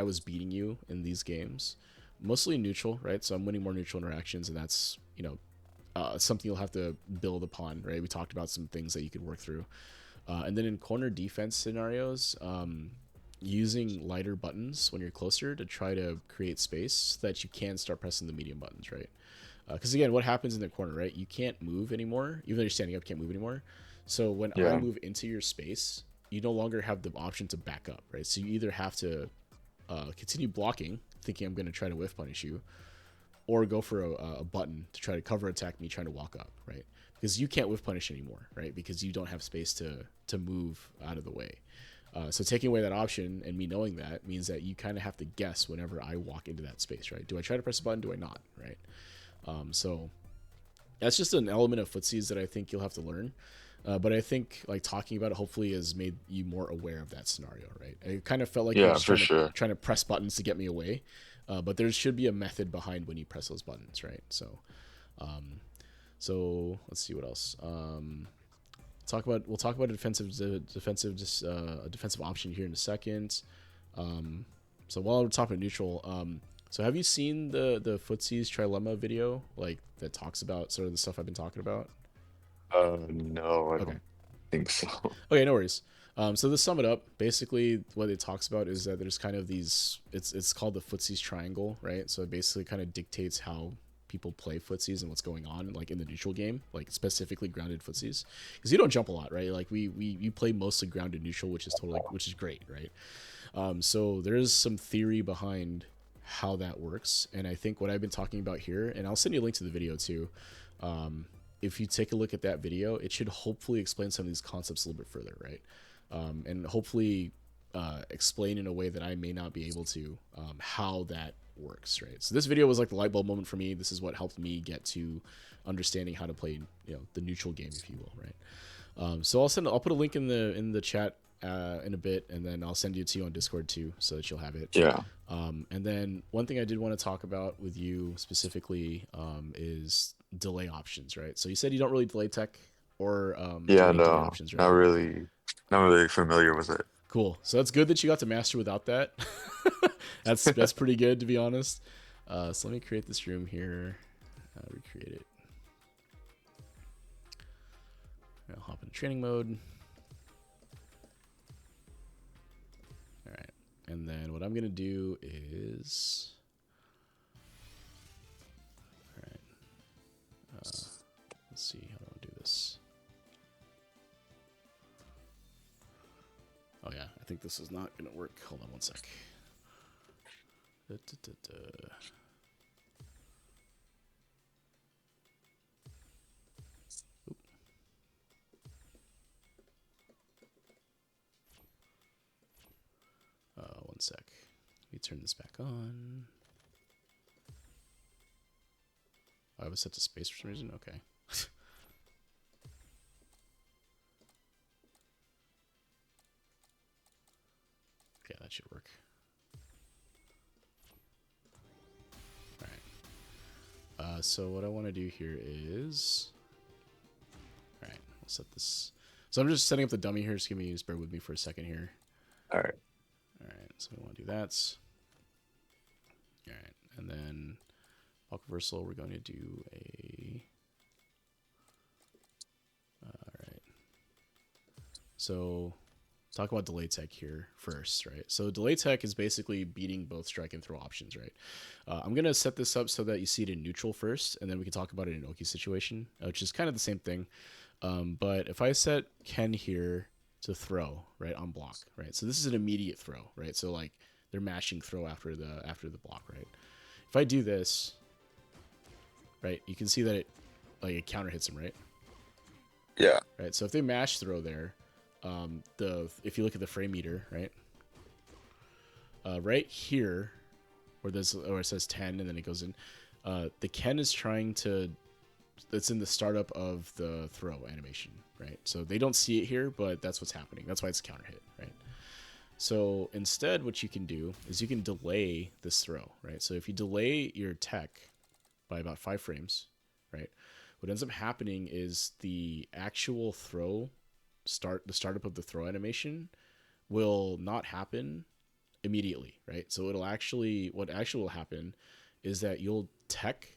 was beating you in these games, mostly neutral, right? So I'm winning more neutral interactions, and that's something you'll have to build upon, right? We talked about some things that you could work through, and then in corner defense scenarios, using lighter buttons when you're closer to try to create space so that you can start pressing the medium buttons, right? Because again, what happens in the corner, right? You can't move anymore, even though you're standing up. You can't move anymore. So when I Yeah. move into your space, you no longer have the option to back up, right? So you either have to continue blocking, thinking I'm going to try to whiff punish you, or go for a button to try to cover attack me trying to walk up, right? Because you can't whiff punish anymore, right? Because you don't have space to move out of the way. So taking away that option and me knowing that means that you kind of have to guess whenever I walk into that space, right? Do I try to press a button? Do I not, right? So that's just an element of footsies that I think you'll have to learn. But I think like talking about it hopefully has made you more aware of that scenario, right? It kind of felt like you're Yeah, just for sure. trying to press buttons to get me away, but there should be a method behind when you press those buttons, right? So let's see what else. We'll talk about a defensive option here in a second. So while we're talking neutral, so have you seen the Footsies Trilemma video like that talks about sort of the stuff I've been talking about? No, I Okay. don't think so. Okay, no worries. So to sum it up, basically what it talks about is that there's kind of these. It's called the Footsies Triangle, right? So it basically kind of dictates how people play footsies and what's going on like in the neutral game, like specifically grounded footsies, because you don't jump a lot, right? Like we play mostly grounded neutral, which is great, right? So there's some theory behind how that works, and I think what I've been talking about here, and I'll send you a link to the video too. If you take a look at that video, it should hopefully explain some of these concepts a little bit further, right? And hopefully explain in a way that I may not be able to how that works, right? So this video was like the light bulb moment for me. This is what helped me get to understanding how to play, the neutral game, if you will, right? So I'll put a link in the chat in a bit, and then I'll send it to you on Discord too, so that you'll have it. Yeah. And then one thing I did want to talk about with you specifically is delay options, right? So you said you don't really delay tech or do Yeah, any delay no, options, not right? really, not really familiar with it. Cool. So that's good that you got to master without that. That's pretty good, to be honest. So let me create this room here. Recreate it. I'll hop into training mode. All right. And then what I'm going to do is... All right. Let's see. How do I do this? Oh, yeah. I think this is not going to work. Hold on one sec. Da, da, da, da. One sec. Let me turn this back on. I have it set to space for some reason? Okay. Okay, that should work. Alright. So what I want to do here is... Alright, I'll set this... So I'm just setting up the dummy here. Just bear with me for a second here. Alright. Alright, so we want to do that. Alright, and then bulk reversal, we're going to do a... Alright. So, talk about delay tech here first, right? So delay tech is basically beating both strike and throw options, right? I'm going to set this up so that you see it in neutral first, and then we can talk about it in Oki's situation, which is kind of the same thing. But if I set Ken here to throw, right, on block, right? So this is an immediate throw, right? So like they're mashing throw after the block, right? If I do this, right, you can see that it counter hits him, right? Yeah. Right. So if they mash throw there, if you look at the frame meter, right, right here, where it says 10 and then it goes in, the Ken is trying to. That's in the startup of the throw animation, right? So they don't see it here, but that's what's happening. That's why it's counter hit, right? So instead, what you can do is you can delay this throw, right? So if you delay your tech by about 5 frames, right? What ends up happening is the actual the startup of the throw animation will not happen immediately, right? So what actually will happen is that you'll tech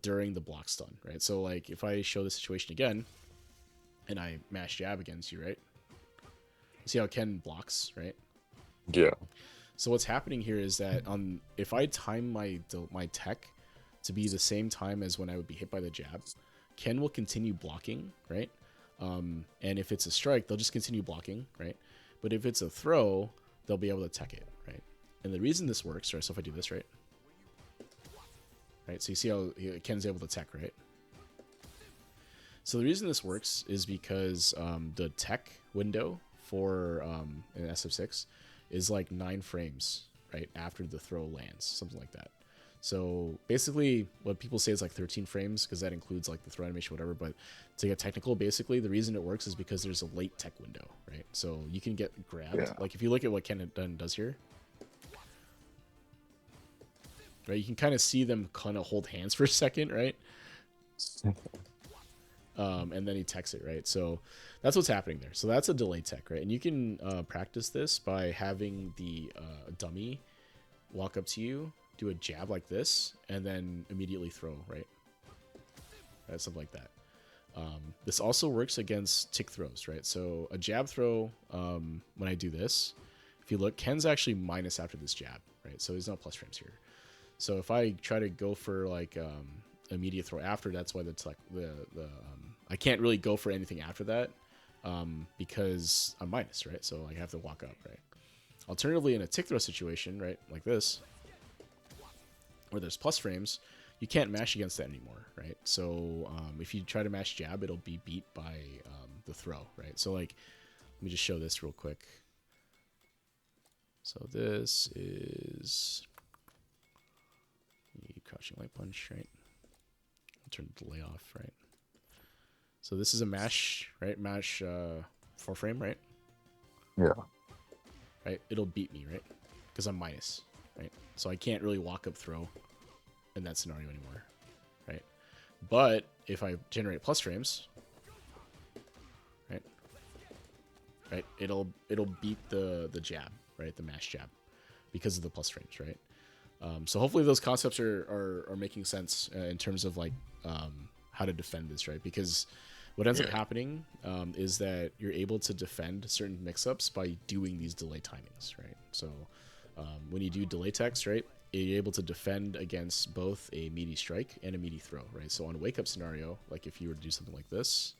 during the block stun, right? So like if I show the situation again and I mash jab against you, right? See how Ken blocks, right? Yeah. So what's happening here is that if I time my tech to be the same time as when I would be hit by the jab, Ken will continue blocking, right? And if it's a strike, they'll just continue blocking, right? But if it's a throw, they'll be able to tech it, right? And the reason this works, right? So if I do this, right? Right, so you see how Ken's able to tech, right? So the reason this works is because the tech window for an SF6 is like 9 frames, right, after the throw lands, something like that. So basically, what people say is like 13 frames because that includes like the throw animation, whatever. But to get technical, basically, the reason it works is because there's a late tech window, right? So you can get grabbed. Yeah. Like if you look at what Ken does here. Right, you can kind of see them kind of hold hands for a second, right? And then he techs it, right? So that's what's happening there. So that's a delay tech, right? And you can practice this by having the dummy walk up to you, do a jab like this, and then immediately throw, right? Something like that. This also works against tick throws, right? So a jab throw, when I do this, if you look, Ken's actually minus after this jab, right? So he's not plus frames here. So if I try to go for like immediate throw after, that's why I can't really go for anything after that because I'm minus, right? So I have to walk up, right? Alternatively, in a tick throw situation, right, like this, where there's plus frames, you can't mash against that anymore, right? So if you try to mash jab, it'll be beat by the throw, right? So like, let me just show this real quick. So this is crouching light punch, right? Turn the delay off, right? So this is a mash, right? Mash 4 frame, right? Yeah. Right? It'll beat me, right? Because I'm minus, right? So I can't really walk up throw in that scenario anymore, right? But if I generate plus frames, right? It'll beat the jab, right? The mash jab because of the plus frames, right? So hopefully those concepts are making sense in terms of like how to defend this, right? Because what ends up happening is that you're able to defend certain mix-ups by doing these delay timings, right? So when you do delay text, right, you're able to defend against both a meaty strike and a meaty throw, right? So on a wake-up scenario, like if you were to do something like this,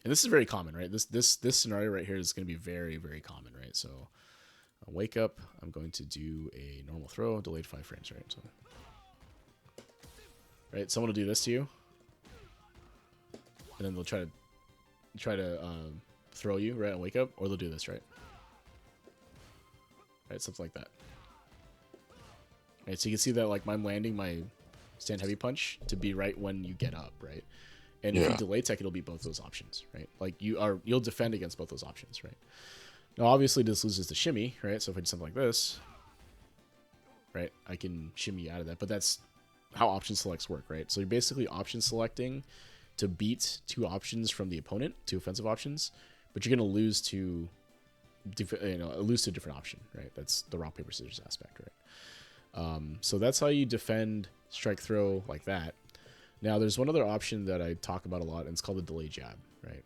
And this is very common, right? This scenario right here is going to be very, very common, right? So I'll wake up. I'm going to do a normal throw, delayed 5 frames, right? So, right, someone will do this to you, and then they'll try to throw you right on wake up, or they'll do this, right? Right, something like that. Right, so you can see that like I'm landing my stand heavy punch to be right when you get up, right? And if you delay tech, it'll be both those options, right? Like you'll defend against both those options, right? Now, obviously, this loses the shimmy, right? So if I do something like this, right, I can shimmy out of that. But that's how option selects work, right? So you're basically option selecting to beat 2 options from the opponent, 2 offensive options, but you're going to lose to, lose to a different option, right? That's the rock paper scissors aspect, right? So that's how you defend strike throw like that. Now, there's one other option that I talk about a lot, and it's called the delay jab, right?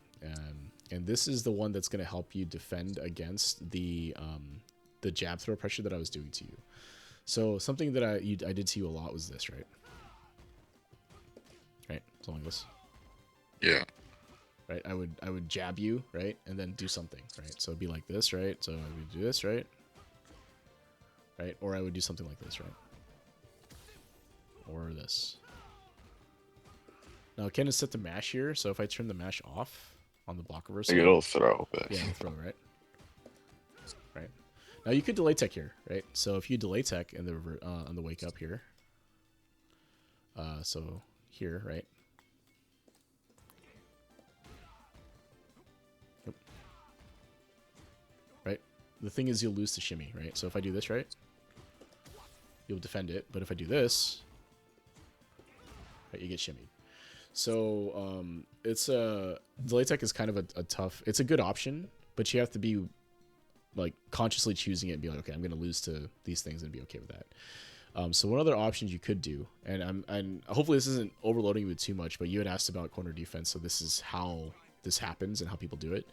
And this is the one that's going to help you defend against the jab throw pressure that I was doing to you. So something that I did to you a lot was this, right? Right, something like this. Yeah. Right, I would jab you, right, and then do something, right? So it'd be like this, right? So I would do this, right? Right, or I would do something like this, right? Or this. Now, I can set the mash here, so if I turn the mash off on the block reversal, Like it'll throw, but yeah, it'll throw, right? Right. Now you could delay tech here, right? So if you delay tech in the on the wake up here, so here, right? Yep. Right. The thing is, you'll lose the shimmy, right? So if I do this, right, you'll defend it. But if I do this, right, you get shimmied. So it's delay tech is kind of a tough. It's a good option, but you have to be like consciously choosing it and be like, okay, I'm going to lose to these things and be okay with that. So one other option you could do, and hopefully this isn't overloading you with too much, but you had asked about corner defense, so this is how this happens and how people do it.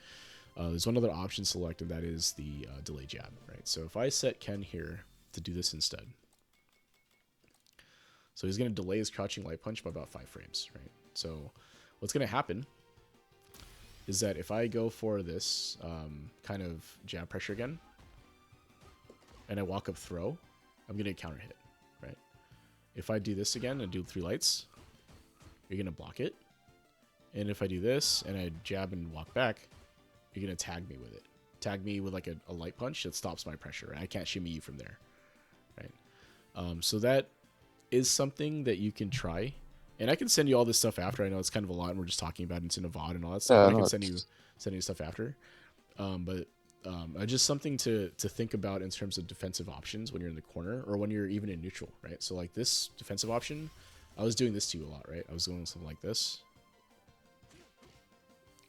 There's one other option selected, that is the delay jab, right? So if I set Ken here to do this instead, so he's going to delay his crouching light punch by about 5 frames, right? So what's going to happen is that if I go for this kind of jab pressure again, and I walk up throw, I'm going to counter hit, right? If I do this again and do 3 lights, you're going to block it. And if I do this and I jab and walk back, you're going to tag me with it. Tag me with like a light punch that stops my pressure, and I can't shimmy you from there, right? So that is something that you can try. And I can send you all this stuff after. I know it's kind of a lot, and we're just talking about it. It's in a VOD and all that stuff. Yeah, I no, can send you stuff after. But just something to think about in terms of defensive options when you're in the corner or when you're even in neutral, right? So like this defensive option, I was doing this to you a lot, right? I was going something like this,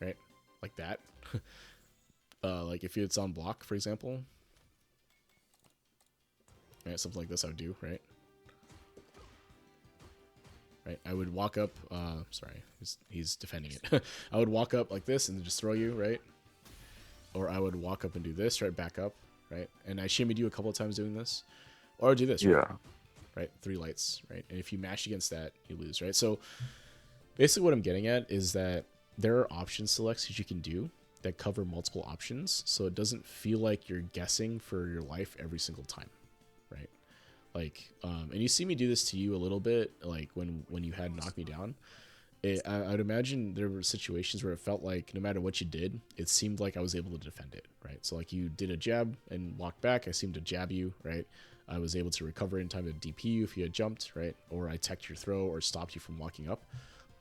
right? Like that. Like if it's on block, for example, right? Something like this I would do, right? Right, I would walk up. Sorry, he's defending it. I would walk up like this and then just throw you, right? Or I would walk up and do this, right? Back up, right? And I shimmied you a couple of times doing this, or I'd do this, right? yeah. Right, 3 lights, right? And if you mash against that, you lose, right? So basically, what I'm getting at is that there are option selects that you can do that cover multiple options, so it doesn't feel like you're guessing for your life every single time, right? Like, and you see me do this to you a little bit, like when you had knocked me down. I'd imagine there were situations where it felt like no matter what you did, it seemed like I was able to defend it, right? So like you did a jab and walked back, I seemed to jab you, right? I was able to recover in time to DP you if you had jumped, right? Or I teched your throw or stopped you from walking up.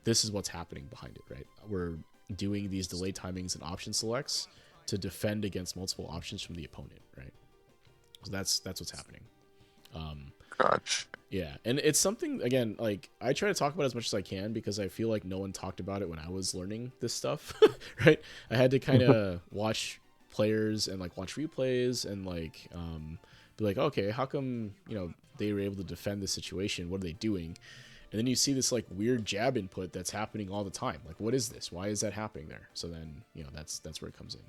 This is what's happening behind it, right? We're doing these delay timings and option selects to defend against multiple options from the opponent, right? So that's what's happening. Gotcha. Yeah, and it's something, again, like I try to talk about it as much as I can because I feel like no one talked about it when I was learning this stuff, right? I had to kind of watch players and like watch replays and like be like, okay, how come they were able to defend this situation? What are they doing? And then you see this like weird jab input that's happening all the time. Like, what is this? Why is that happening there? So then that's where it comes in.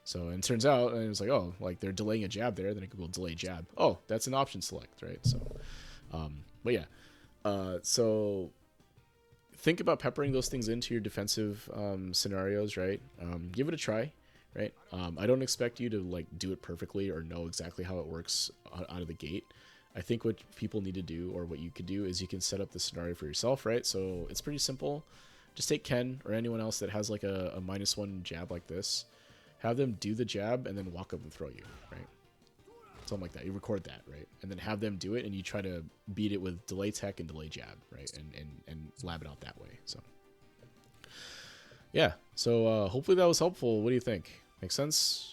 So, and it turns out, and it was like, oh, like they're delaying a jab there, then it will delay jab. Oh, that's an option select, right? So, but yeah, so think about peppering those things into your defensive scenarios, right? Give it a try, right? I don't expect you to like do it perfectly or know exactly how it works out of the gate. I think what people need to do, or what you could do, is you can set up the scenario for yourself, right? So it's pretty simple. Just take Ken or anyone else that has like a -1 jab like this, have them do the jab and then walk up and throw you, right? Something like that. You record that, right? And then have them do it, and you try to beat it with delay tech and delay jab, right? And lab it out that way. So yeah. So hopefully that was helpful. What do you think? Makes sense?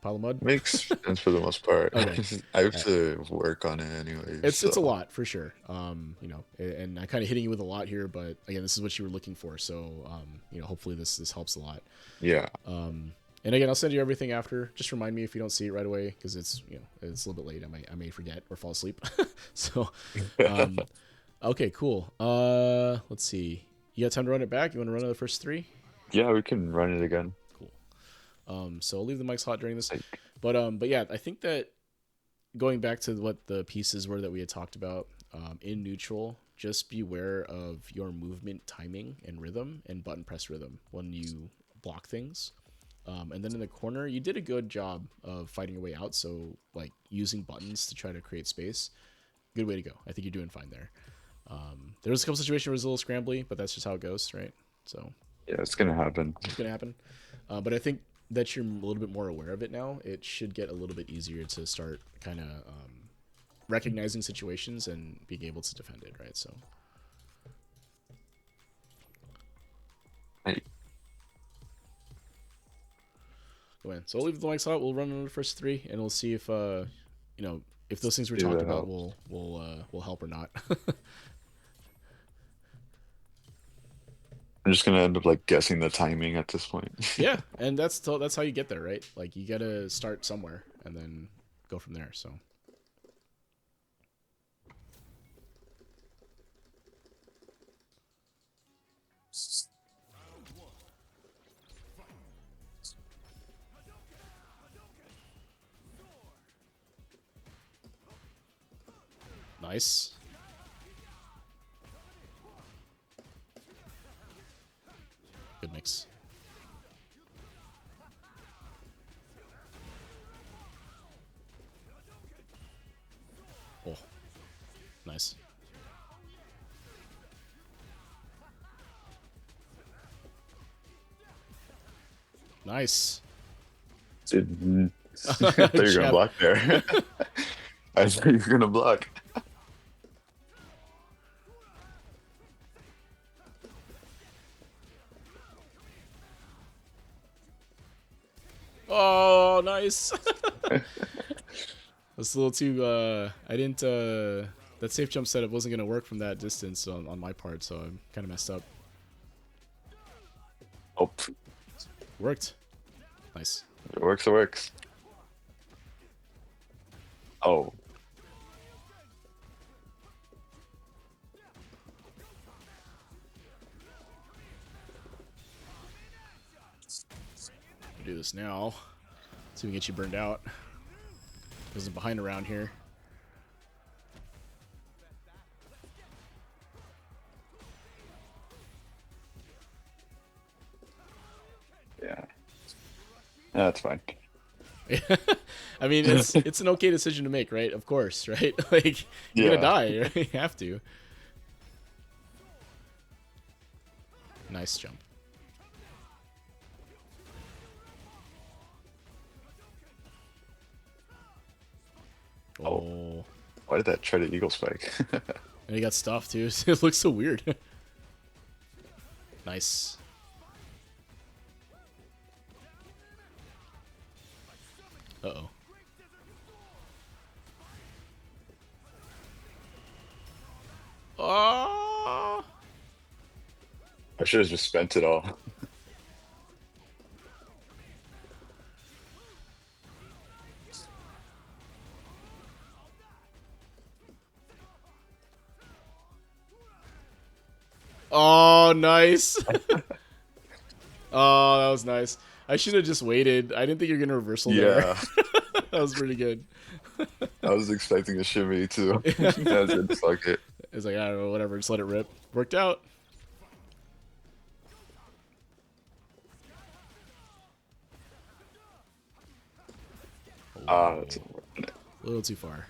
Pile of mud? Makes sense for the most part. Okay. I have to work on it anyway. It's a So lot for sure. You know, and I kind of hitting you with a lot here, but again, this is what you were looking for. So you know, hopefully this helps a lot. yeah. And again, I'll send you everything after. Just remind me if you don't see it right away, because it's, you know, it's a little bit late. I may forget or fall asleep. So, okay, cool. Let's see. You got time to run it back? You want to run the first 3? Yeah, we can run it again. Cool. So I'll leave the mics hot during this. Like, But yeah, I think that going back to what the pieces were that we had talked about, in neutral, just beware of your movement timing and rhythm and button press rhythm when you block things. And then in the corner, you did a good job of fighting your way out. So like using buttons to try to create space. Good way to go. I think you're doing fine there. There was a couple situations where it was a little scrambly, but that's just how it goes, right? So yeah, it's gonna happen. it's going to happen. But I think that you're a little bit more aware of it now. It should get a little bit easier to start kind of recognizing situations and being able to defend it, right? So I, go in. So I'll leave the mics out. We'll run on the first 3, and we'll see if you know, if those things we See talked that about helps. will help or not. I'm just gonna end up like guessing the timing at this point. Yeah, and that's how you get there, right? Like you got to start somewhere and then go from there. So nice. Good mix. Oh, nice. Nice. Dude, I thought you were gonna Jab. block there. I thought you were gonna block. Oh, nice. That's a little too. I didn't. That safe jump setup wasn't gonna work from that distance on my part, so I'm kind of messed up. Oh, Worked. Nice. it works. It works. Oh, Do this now. See if we can get you burned out. There's a behind around here. yeah. That's fine. I mean, it's an okay decision to make, right? Of course, right? Like you're gonna die, right? You have to. Nice jump. Oh, Why did that try to eagle spike? and he got stuffed too. So it looks so weird. Nice. Uh-oh. Oh! I should have just spent it all. Oh, nice. Oh, that was nice. I should have just waited. I didn't think you were gonna reversal there. Yeah, That was pretty good. I was expecting a shimmy too. I said, fuck it. It's like, I don't know, whatever, just let it rip. Worked out. That's unfortunate. A little too far.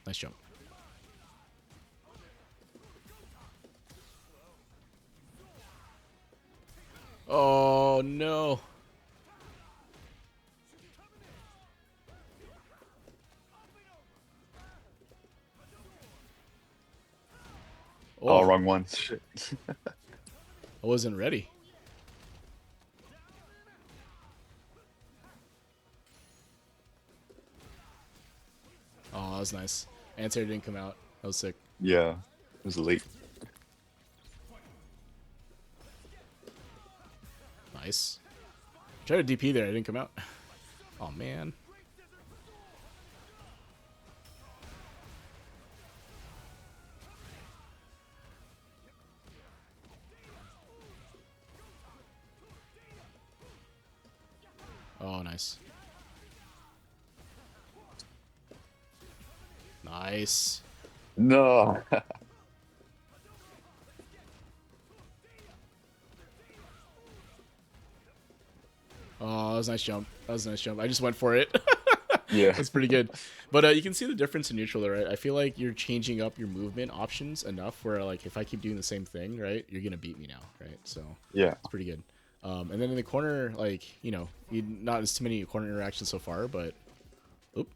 Nice jump. Oh, no. Oh, Oh, wrong one. Shit. I wasn't ready. Oh, that was nice. Answer didn't come out. That was sick. Yeah, it was late. Nice. Tried to DP there. It didn't come out. Oh, man. Oh, nice. Nice. No. Oh, that was a nice jump. That was a nice jump. I just went for it. Yeah. That's pretty good. But you can see the difference in neutral, right? I feel like you're changing up your movement options enough where, like, if I keep doing the same thing, right, you're going to beat me now, right? So Yeah. it's pretty good. And then in the corner, like, you know, not as too many corner interactions so far, but... Oop.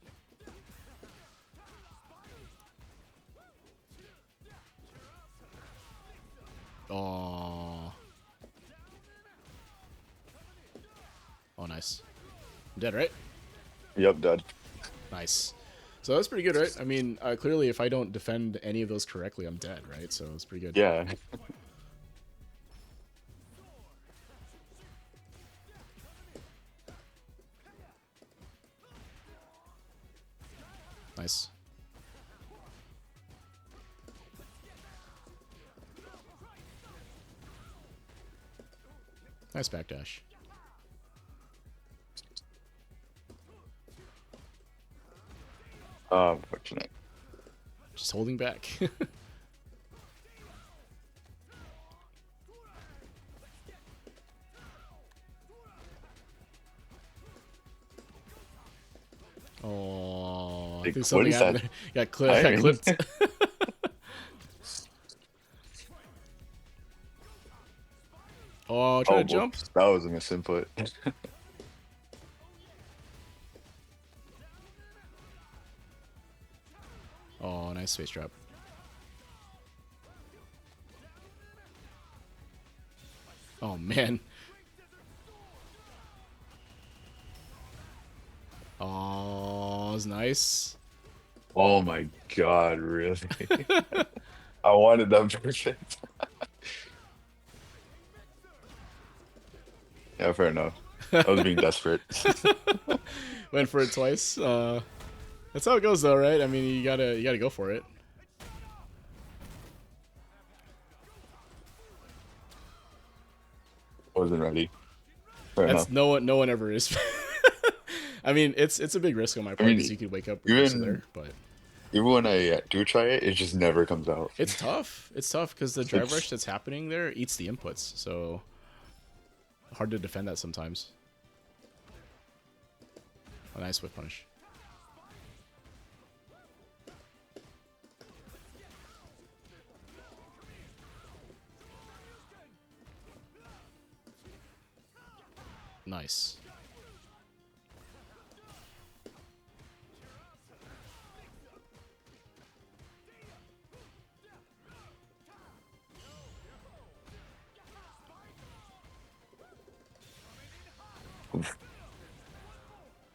Oh. Oh, nice. I'm dead, right? Yep, dead. Nice. So that's pretty good, right? I mean, clearly, if I don't defend any of those correctly, I'm dead, right? So it's pretty good. Yeah. Nice. Nice backdash. Fortunate. Just holding back. Oh, I Like, think what something is that happened there. Got timing? clipped. Oh, try Oh, to jump. whoops. That was a misinput. Oh, nice space drop. Oh, man. Oh, that was nice. Oh my God, really? I wanted that perfect. Yeah, fair enough. I was being desperate. Went for it twice. That's how it goes, though, right? I mean, you gotta go for it. Wasn't ready. Fair That's enough. no one ever is. I mean, it's a big risk on my I part because mean, you could wake up reversal even there, but even when I do try it, it just never comes out. it's tough. It's tough because the drive rush It's that's happening there eats the inputs, so hard to defend that sometimes. A nice whip punish. Nice.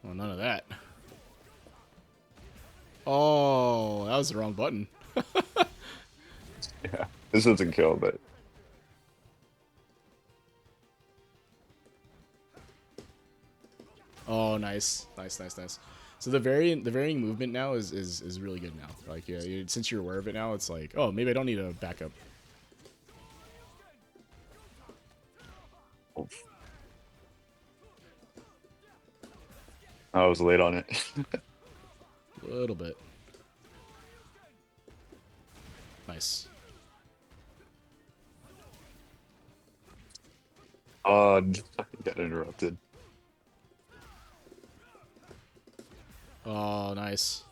Well, none of that. Oh, that was the wrong button. yeah. This doesn't kill, but Oh, nice, nice, nice, nice. So the varying movement now is really good now. Like, yeah, since you're aware of it now, it's like, oh, maybe I don't need a backup. I was late on it. A little bit. Nice. Oh, I got interrupted. Oh, nice.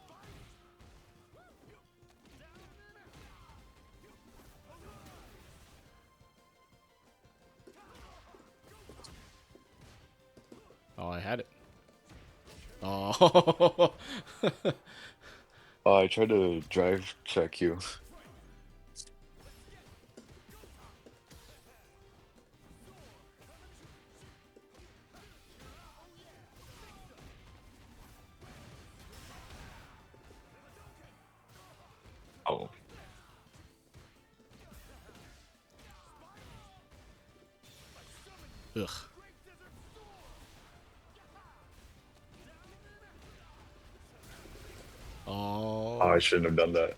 Oh, I had it. Oh. Oh, I tried to drive check you. Oh, Ugh. oh, I Oh. shouldn't have done that.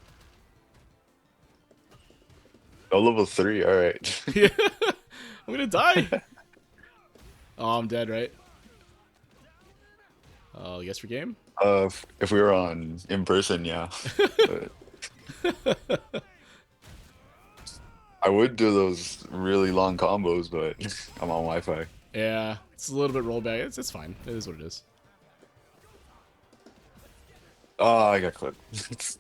Oh, level 3. All right. Yeah. I'm gonna die. Oh, I'm dead, right? Oh, yes for game? If we were on in person, yeah. But I would do those really long combos, but I'm on Wi-Fi. Yeah, it's a little bit rollback. It's fine. It is what it is. Oh, I got clipped.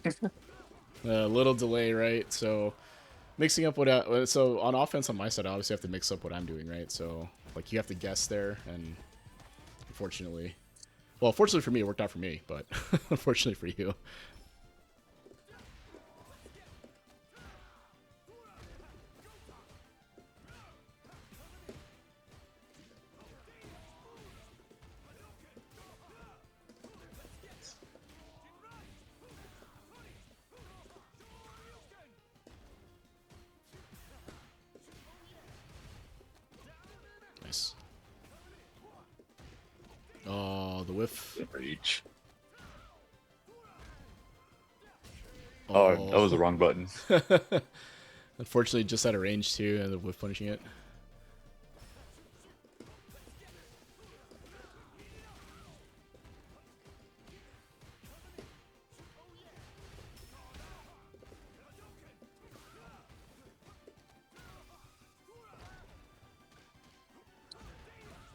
A little delay, right? So mixing up what so on offense on my side, I obviously have to mix up what I'm doing, right? So like you have to guess there, and unfortunately, well, fortunately for me, it worked out for me, but unfortunately for you, nice. Oh, the whiff. Reach. Oh, that was the Oh, wrong button. unfortunately, just out of range too, and the whiff punishing it.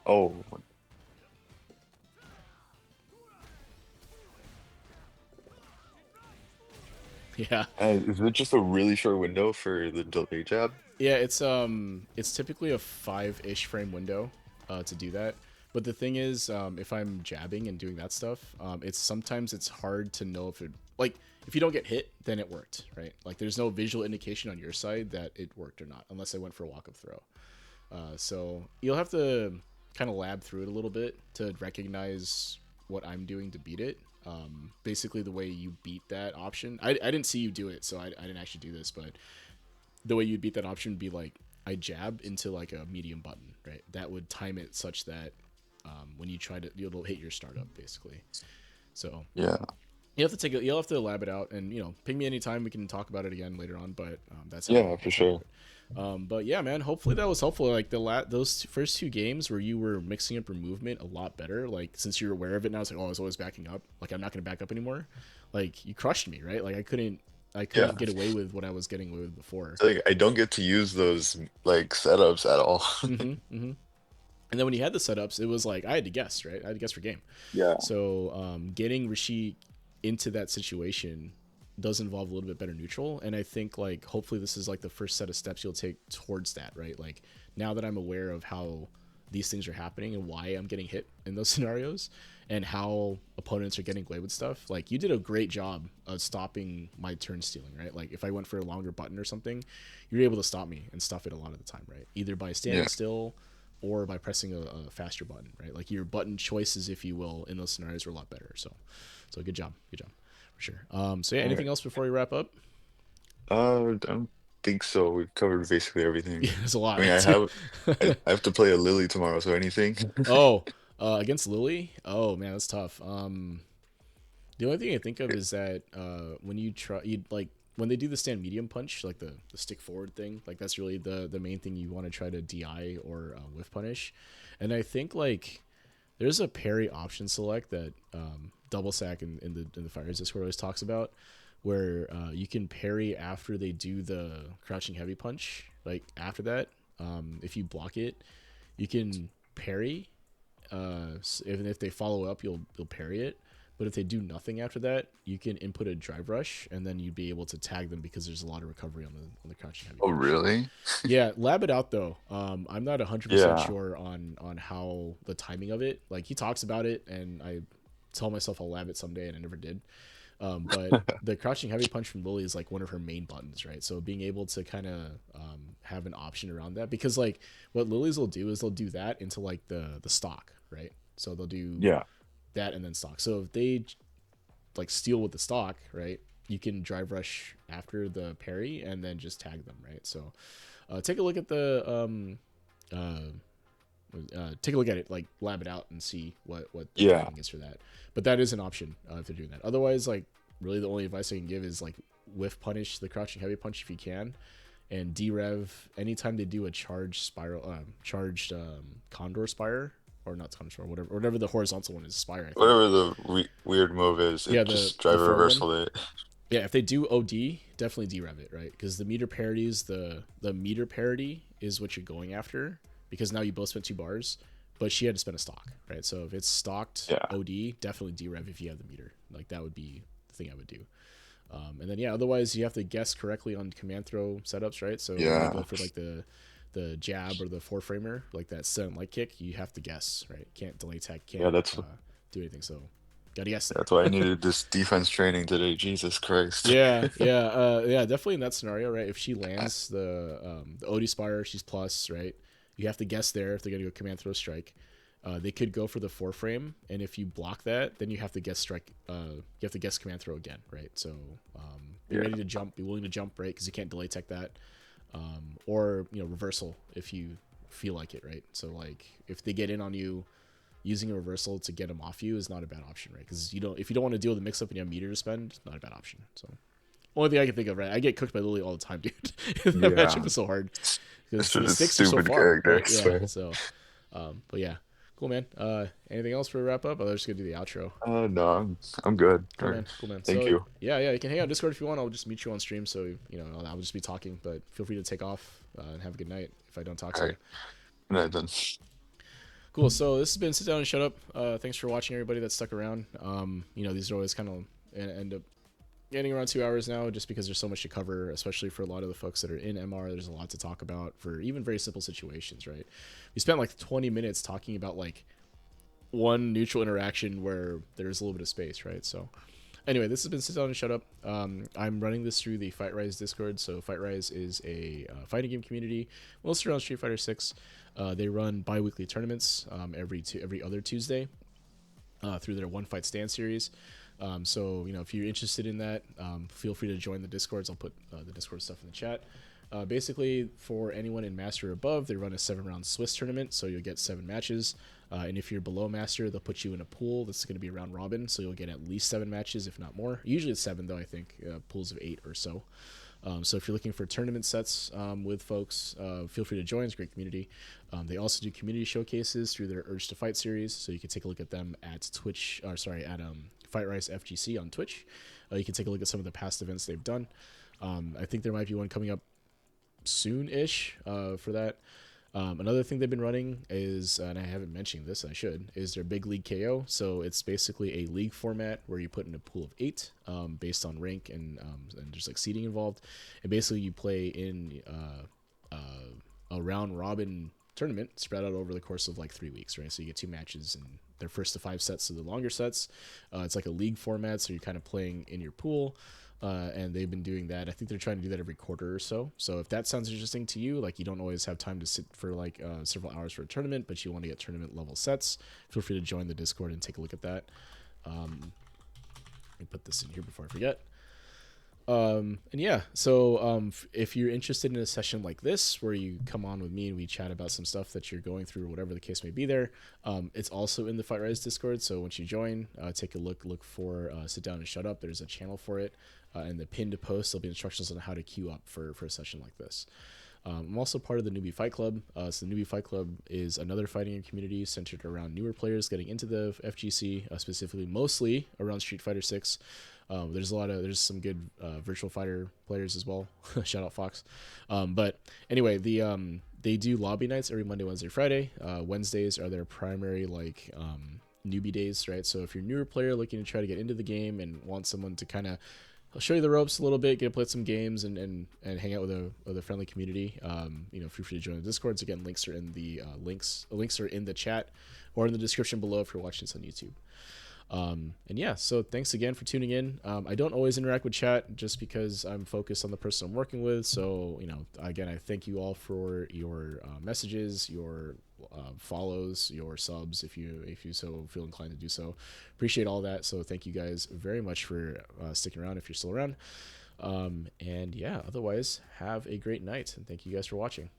Oh, Yeah, is it just a really short window for the delay jab? yeah. It's typically a 5-ish frame window, to do that. But the thing is, if I'm jabbing and doing that stuff, it's sometimes it's hard to know if it like if you don't get hit, then it worked, right? Like there's no visual indication on your side that it worked or not, unless I went for a walk up throw. So you'll have to kind of lab through it a little bit to recognize what I'm doing to beat it. Basically, the way you beat that option, I didn't see you do it, so I didn't actually do this, but the way you'd beat that option would be like I jab into like a medium button, right? That would time it such that when you try to, it'll hit your startup basically. So Yeah. you'll have to lab it out, and ping me anytime. We can talk about it again later on. But Yeah, for that's how I do sure. it. But yeah, man. Hopefully that was helpful. Like those first two games where you were mixing up your movement a lot better. Like since you're aware of it now, it's like, oh, I was always backing up. Like I'm not gonna back up anymore. Like you crushed me, right? Like I Yeah. couldn't get away with what I was getting away with before. It's like I don't get to use those like setups at all. Mm-hmm. And then when you had the setups, it was like I had to guess, right? I had to guess for game. Yeah. So getting Rashid into that situation does involve a little bit better neutral, and I think like hopefully this is like the first set of steps you'll take towards that, right? Like now that I'm aware of how these things are happening and why I'm getting hit in those scenarios and how opponents are getting away with stuff, like you did a great job of stopping my turn stealing, right? Like if I went for a longer button or something, you're able to stop me and stuff it a lot of the time, right? Either by standing Yeah. still or by pressing a faster button, right? Like your button choices, if you will, in those scenarios are a lot better. So good job, for sure. So yeah, All anything right. else before we wrap up? I don't think so. We've covered basically everything. Yeah, there's a I lot. mean, I have to play a Lily tomorrow, so anything. Oh, against Lily. Oh man, that's tough. The only thing I think of is that when you try, you like when they do the stand medium punch, like the stick forward thing, like that's really the main thing you want to try to DI or whiff punish. And I think like there's a parry option select that double sack in the Fires Discord always talks about, where you can parry after they do the crouching heavy punch. Like after that, if you block it, you can parry. Even if they follow up, you'll parry it. But if they do nothing after that, you can input a drive rush, and then you'd be able to tag them because there's a lot of recovery on the crouching heavy Oh, punch. really? Yeah, lab it out though. I'm not 100% Yeah. sure on how the timing of it. Like he talks about it, and I tell myself I'll lab it someday, and I never did. But the crouching heavy punch from Lily is like one of her main buttons, right? So being able to kind of have an option around that, because like what Lilies will do is they'll do that into like the stock, right? So they'll do Yeah. that and then stock. So if they like steal with the stock, right? You can drive rush after the parry and then just tag them, right? So take a look at the take a look at it, like lab it out and see what the Yeah. timing is for that. But that is an option if they're doing that. Otherwise, like really the only advice I can give is like whiff punish the crouching heavy punch if you can, and derev anytime they do a charged spiral, charged condor spire, or not condor spire, whatever the horizontal one is, spire I think. Whatever the weird move is, Yeah, it the just drive forward one. reversal it. Yeah, if they do OD, definitely derev it, right? Because the meter parity is the meter parity is what you're going after, because now you both spent 2 bars, but she had to spend a stock, right? So if it's stocked Yeah. OD, definitely derev if you have the meter. Like that would be the thing I would do. And then yeah, otherwise you have to guess correctly on command throw setups, right? So when you Yeah. go for like the jab or the four framer, like that sudden light kick, you have to guess, right? Can't delay tech, Yeah, can't that's do anything. So gotta guess that's why I there. needed this defense training today. Jesus Christ. Yeah, definitely in that scenario, right? If she lands the OD Spire, she's plus, right? You have to guess there if they're gonna go command throw strike. They could go for the four frame, and if you block that, then you have to guess strike. You have to guess command throw again, right? So be Yeah. ready to jump, be willing to jump, right? Because you can't delay tech that, or reversal if you feel like it, right? So like if they get in on you, using a reversal to get them off you is not a bad option, right? Because if you don't want to deal with the mix up and you have meter to spend, not a bad option. So only thing I can think of, right? I get cooked by Lily all the time, dude. That matchup Yeah. is so hard It's because the just a stakes are so stupid far, character, right? I Yeah. swear. So, but yeah, cool, man. Anything else for a wrap up? I'm just gonna do the outro. No, I'm good. All Cool, right. man. Cool, man. Thank So you. yeah, you can hang out on Discord if you want. I'll just meet you on stream, so I'll just be talking. But feel free to take off and have a good night if I don't talk All to right. you. Good night then. Cool. So this has been Sit Down and Shut Up. Thanks for watching, everybody that stuck around. These are always kind of end up getting around 2 hours now, just because there's so much to cover, especially for a lot of the folks that are in MR. There's a lot to talk about for even very simple situations, right? We spent like 20 minutes talking about like one neutral interaction where there's a little bit of space, right? So anyway, this has been Sit Down and Shut Up. I'm running this through the Fight Rise Discord. So Fight Rise is a fighting game community, mostly around Street Fighter 6. They run bi-weekly tournaments every other Tuesday through their One Fight Stand series. So if you're interested in that, feel free to join the Discords. I'll put the Discord stuff in the chat. Basically, for anyone in Master or above, they run a 7-round Swiss tournament, so you'll get 7 matches. And if you're below Master, they'll put you in a pool that's going to be round robin, so you'll get at least 7 matches, if not more. Usually it's 7, though, I think. Pools of 8 or so. So if you're looking for tournament sets with folks, feel free to join. It's a great community. They also do community showcases through their Urge to Fight series, so you can take a look at them at Fight Rise FGC on Twitch. You can take a look at some of the past events they've done. I think there might be one coming up soon-ish for that. Another thing they've been running is, and I haven't mentioned this, I should, is their Big League KO. So it's basically a league format where you put in a pool of 8 based on rank and there's like seeding involved. And basically you play in a round robin tournament spread out over the course of like 3 weeks, right? So you get 2 matches and their first to 5 sets to the longer sets. It's like a league format, so you're kind of playing in your pool. And they've been doing that. I think they're trying to do that every quarter or so. So if that sounds interesting to you, like you don't always have time to sit for like several hours for a tournament, but you want to get tournament level sets, feel free to join the Discord and take a look at that. Let me put this in here before I forget. And yeah, so if you're interested in a session like this where you come on with me and we chat about some stuff that you're going through or whatever the case may be there, it's also in the Fight Rise Discord. So once you join, take a look for Sit Down and Shut Up. There's a channel for it. In the pinned post, there'll be instructions on how to queue up for a session like this. I'm also part of the Newbie Fight Club. So the Newbie Fight Club is another fighting game community centered around newer players getting into the FGC, specifically mostly around Street Fighter 6. There's some good virtual fighter players as well. Shout out Fox. But anyway, They do lobby nights every Monday, Wednesday, Friday. Wednesdays are their primary like newbie days, right? So if you're a newer player looking to try to get into the game and want someone to kind of show you the ropes a little bit, get to play some games and hang out with a friendly community, feel free to join the Discords. Again, links are in the links are in the chat or in the description below if you're watching this on YouTube. And yeah, so thanks again for tuning in. I don't always interact with chat just because I'm focused on the person I'm working with. So, again, I thank you all for your messages, your follows, your subs, if you so feel inclined to do so. Appreciate all that. So thank you guys very much for sticking around if you're still around. And yeah, otherwise, have a great night. And thank you guys for watching.